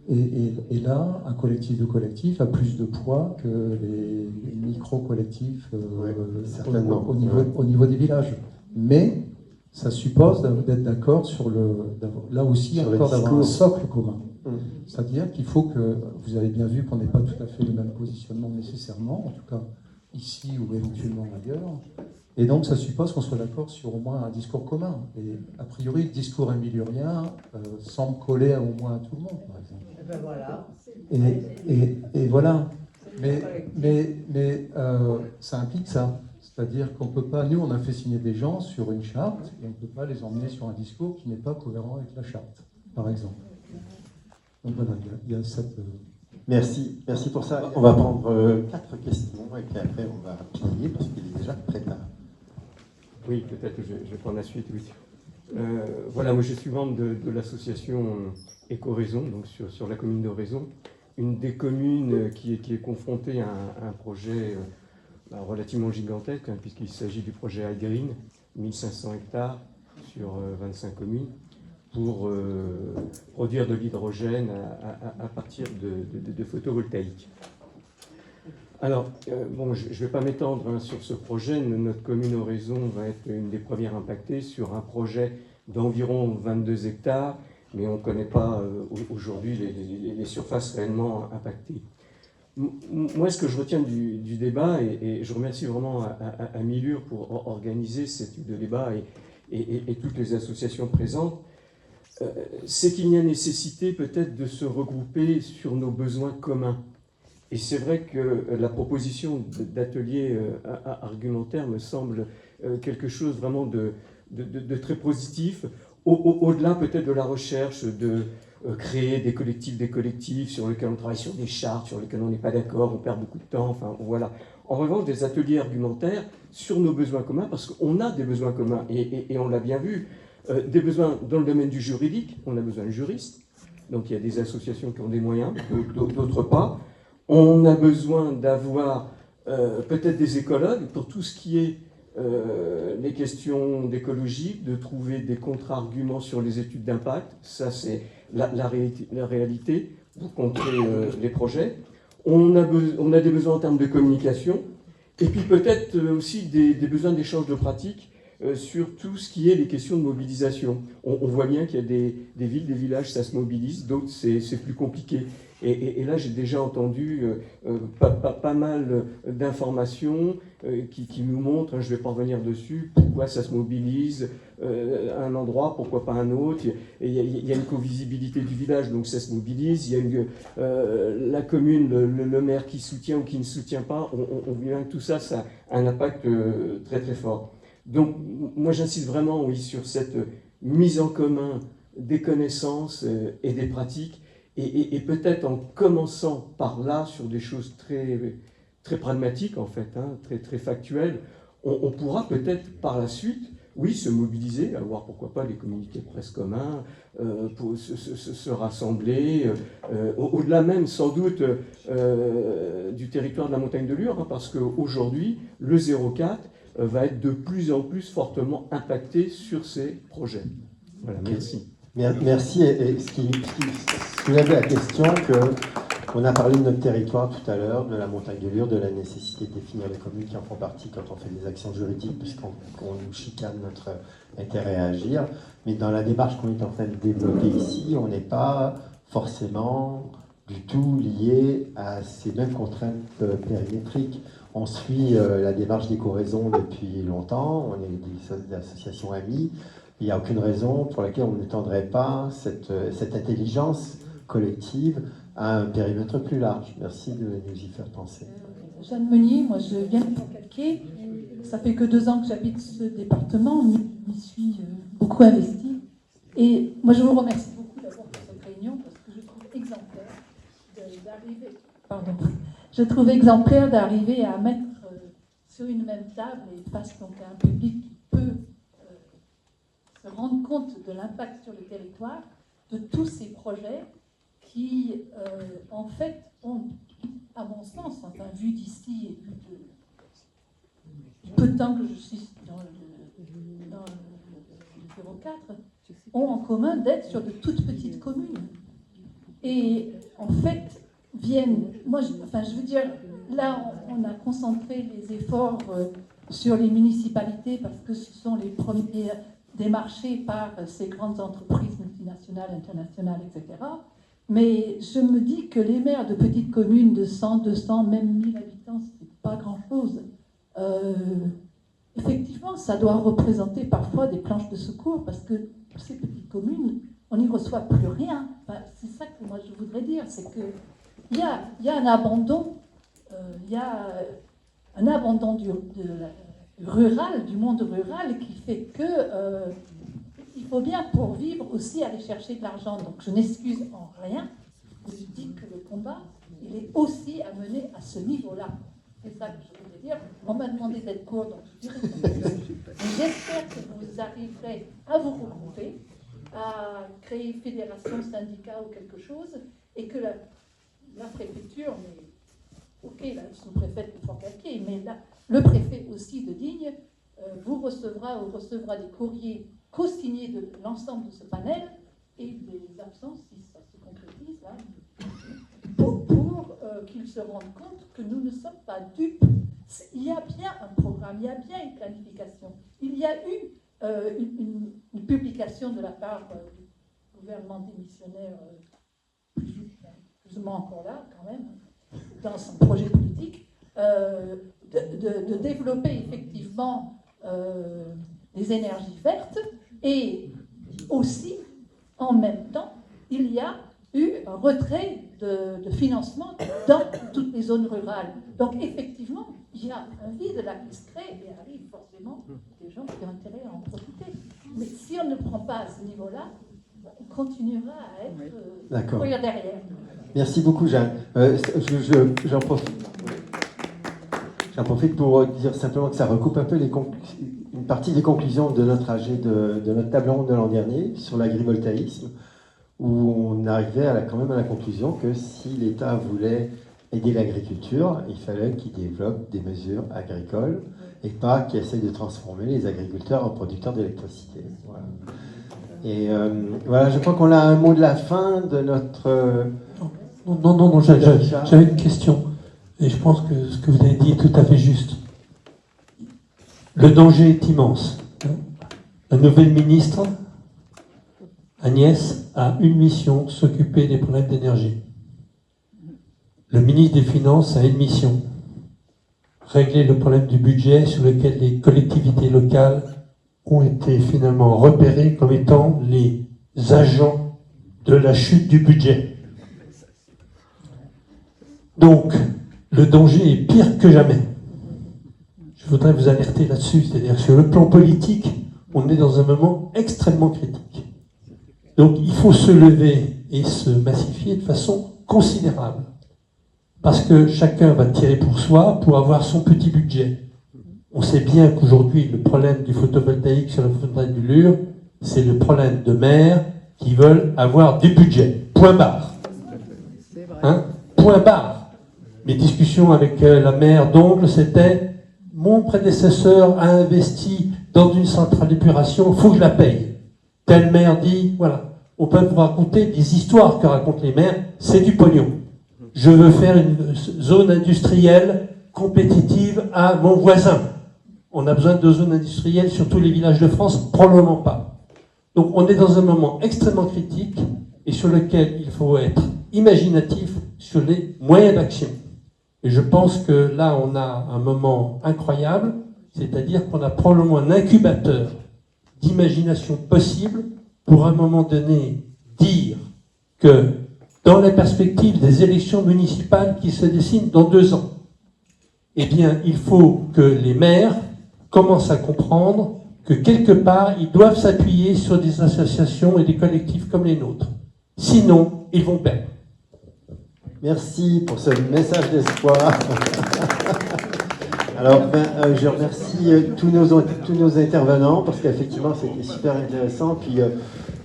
Et là, un collectif de collectifs a plus de poids que les micro-collectifs au niveau des villages. Mais ça suppose d'être d'accord sur là aussi encore d'avoir un socle commun. C'est-à-dire qu'il faut que, vous avez bien vu qu'on n'ait pas tout à fait le même positionnement nécessairement, en tout cas ici ou éventuellement ailleurs. Et donc, ça suppose qu'on soit d'accord sur au moins un discours commun. Et a priori, le discours émilurien semble coller au moins à tout le monde, par exemple. Et ben voilà. Et voilà. Mais ça implique ça. C'est-à-dire qu'on ne peut pas, nous, on a fait signer des gens sur une charte et on ne peut pas les emmener sur un discours qui n'est pas cohérent avec la charte, par exemple. Donc voilà, il y a cette... Merci pour ça. On va prendre 4 questions et puis après on va plier parce qu'il est déjà très tard. Oui, peut-être je vais prendre la suite. Oui. Voilà, moi je suis membre de l'association Éco-Raison, donc sur la commune de Raison, une des communes qui est confrontée à un projet relativement gigantesque, hein, puisqu'il s'agit du projet iGreen, 1500 hectares sur 25 communes, pour produire de l'hydrogène à partir de photovoltaïque. Alors, bon, je ne vais pas m'étendre sur ce projet. Notre commune Oraison va être une des premières impactées sur un projet d'environ 22 hectares, mais on ne connaît pas aujourd'hui les surfaces réellement impactées. Moi, ce que je retiens du débat, et je remercie vraiment à Milur pour organiser ce débat et toutes les associations présentes, c'est qu'il y a nécessité peut-être de se regrouper sur nos besoins communs. Et c'est vrai que la proposition d'atelier argumentaire me semble quelque chose vraiment de très positif, au-delà peut-être de la recherche de créer des collectifs sur lesquels on travaille sur des chartes, sur lesquels on n'est pas d'accord, on perd beaucoup de temps, enfin voilà. En revanche, des ateliers argumentaires sur nos besoins communs, parce qu'on a des besoins communs, et on l'a bien vu, des besoins dans le domaine du juridique, on a besoin de juristes, donc il y a des associations qui ont des moyens, d'autres pas. On a besoin d'avoir peut-être des écologues pour tout ce qui est les questions d'écologie, de trouver des contre-arguments sur les études d'impact, ça c'est la réalité pour contrer les projets. On a des besoins en termes de communication, et puis peut-être aussi des besoins d'échange de pratiques sur tout ce qui est les questions de mobilisation. On voit bien qu'il y a des villes, des villages, ça se mobilise, d'autres c'est plus compliqué. Et là, j'ai déjà entendu pas mal d'informations qui nous montrent, je ne vais pas revenir dessus, pourquoi ça se mobilise à un endroit, pourquoi pas un autre. Il y a une co-visibilité du village, donc ça se mobilise. Il y a la commune, le maire qui soutient ou qui ne soutient pas. On voit bien que tout ça, ça a un impact très très fort. Donc moi, j'insiste vraiment, oui, sur cette mise en commun des connaissances et des pratiques. Et peut-être en commençant par là, sur des choses très, très pragmatiques, en fait, hein, très, très factuelles, on pourra peut-être par la suite, oui, se mobiliser, avoir pourquoi pas les communiqués de presse communs, pour se rassembler, au-delà même sans doute du territoire de la montagne de Lure, hein, parce qu'aujourd'hui, le 04 va être de plus en plus fortement impacté sur ces projets. Voilà, merci. Merci. Et ce qui soulève la question qu'on a parlé de notre territoire tout à l'heure, de la montagne de Lure, de la nécessité de définir les communes qui en font partie quand on fait des actions juridiques, puisqu'on nous chicane notre intérêt à agir. Mais dans la démarche qu'on est en train de développer ici, on n'est pas forcément du tout lié à ces mêmes contraintes périmétriques. On suit la démarche d'Éco-Raison depuis longtemps, on est des associations amies. Il n'y a aucune raison pour laquelle on n'étendrait pas cette intelligence collective à un périmètre plus large. Merci de nous y faire penser. Jeanne Meunier, moi je viens de Montcalquet. Ça fait que 2 ans que j'habite ce département, mais je m'y suis beaucoup investie. Et moi je vous remercie beaucoup d'abord pour cette réunion parce que je trouve exemplaire d'arriver à mettre sur une même table et face donc à un public qui peut se rendre compte de l'impact sur le territoire de tous ces projets qui, en fait, ont, à mon sens, enfin, vu d'ici et vu du peu de temps que je suis dans le 04, ont en commun d'être sur de toutes petites communes. Et, en fait, viennent... Moi, je veux dire, là, on a concentré les efforts sur les municipalités parce que ce sont les premiers démarchés par ces grandes entreprises multinationales, internationales, etc. Mais je me dis que les maires de petites communes de 100, 200, même 1000 habitants, c'est pas grand-chose. Effectivement, ça doit représenter parfois des planches de secours parce que ces petites communes, on n'y reçoit plus rien. Enfin, c'est ça que moi je voudrais dire, c'est qu'il y a un abandon, il y a un abandon du rural, du monde rural qui fait que il faut bien pour vivre aussi aller chercher de l'argent. Donc je n'excuse en rien, je dis que le combat, il est aussi à mener à ce niveau-là. C'est ça que je voulais dire. On m'a demandé d'être court, donc je dirais j'espère que vous arriverez à vous regrouper, à créer une fédération, syndicat ou quelque chose, et que la préfecture, mais ok, la sous-préfète de Fort-Calquier, mais là, le préfet aussi de Digne vous recevra ou recevra des courriers co-signés de l'ensemble de ce panel et des absences, si ça se concrétise, là, pour qu'ils se rendent compte que nous ne sommes pas dupes. Il y a bien un programme, il y a bien une planification. Il y a eu une publication de la part du gouvernement démissionnaire, plus ou moins encore là, quand même, dans son projet politique, de développer effectivement les énergies vertes et aussi, en même temps, il y a eu un retrait de financement dans toutes les zones rurales. Donc effectivement, il y a un vide là qui se crée et arrive forcément des gens qui ont intérêt à en profiter. Mais si on ne prend pas à ce niveau-là, on continuera à être courir derrière. Merci beaucoup, Jeanne. J'en profite pour dire simplement que ça recoupe un peu une partie des conclusions de notre AG, de notre table ronde de l'an dernier sur l'agrivoltaïsme, où on arrivait quand même à la conclusion que si l'État voulait aider l'agriculture, il fallait qu'il développe des mesures agricoles et pas qu'il essaye de transformer les agriculteurs en producteurs d'électricité. Voilà. Et voilà, je crois qu'on a un mot de la fin de notre... Non, j'avais une question. Et je pense que ce que vous avez dit est tout à fait juste. Le danger est immense. La nouvelle ministre, Agnès, a une mission, s'occuper des problèmes d'énergie. Le ministre des Finances a une mission, régler le problème du budget sur lequel les collectivités locales ont été finalement repérées comme étant les agents de la chute du budget. Donc, le danger est pire que jamais. Je voudrais vous alerter là-dessus, c'est-à-dire que sur le plan politique, on est dans un moment extrêmement critique. Donc, il faut se lever et se massifier de façon considérable. Parce que chacun va tirer pour soi pour avoir son petit budget. On sait bien qu'aujourd'hui, le problème du photovoltaïque sur la fontaine du Lure, c'est le problème de maires qui veulent avoir du budget. Point barre. Point barre. Mes discussions avec la maire d'Ongle, c'était « Mon prédécesseur a investi dans une centrale d'épuration, il faut que je la paye. » Tel maire dit, voilà. On peut vous raconter des histoires que racontent les maires, c'est du pognon. Je veux faire une zone industrielle compétitive à mon voisin. On a besoin de zones industrielles sur tous les villages de France? Probablement pas. Donc on est dans un moment extrêmement critique et sur lequel il faut être imaginatif sur les moyens d'action. Et je pense que là, on a un moment incroyable, c'est-à-dire qu'on a probablement un incubateur d'imagination possible pour à un moment donné dire que dans la perspective des élections municipales qui se dessinent dans 2 ans, eh bien, il faut que les maires commencent à comprendre que quelque part, ils doivent s'appuyer sur des associations et des collectifs comme les nôtres. Sinon, ils vont perdre. Merci pour ce message d'espoir. Alors, je remercie tous nos intervenants parce qu'effectivement, c'était super intéressant. Puis,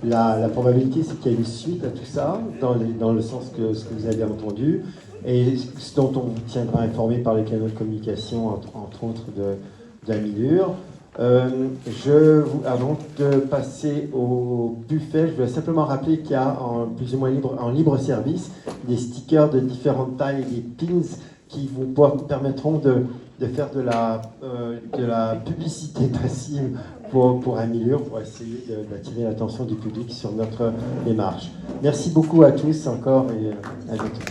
la probabilité, c'est qu'il y ait une suite à tout ça, dans le sens que ce que vous avez entendu, et ce dont on vous tiendra informé par les canaux de communication, entre autres d'Amilure. Avant de passer au buffet, je voulais simplement rappeler qu'il y a plus ou moins en libre service des stickers de différentes tailles, des pins qui vous permettront de faire de la publicité passive pour Amilure, pour essayer d'attirer l'attention du public sur notre démarche. Merci beaucoup à tous encore et à bientôt.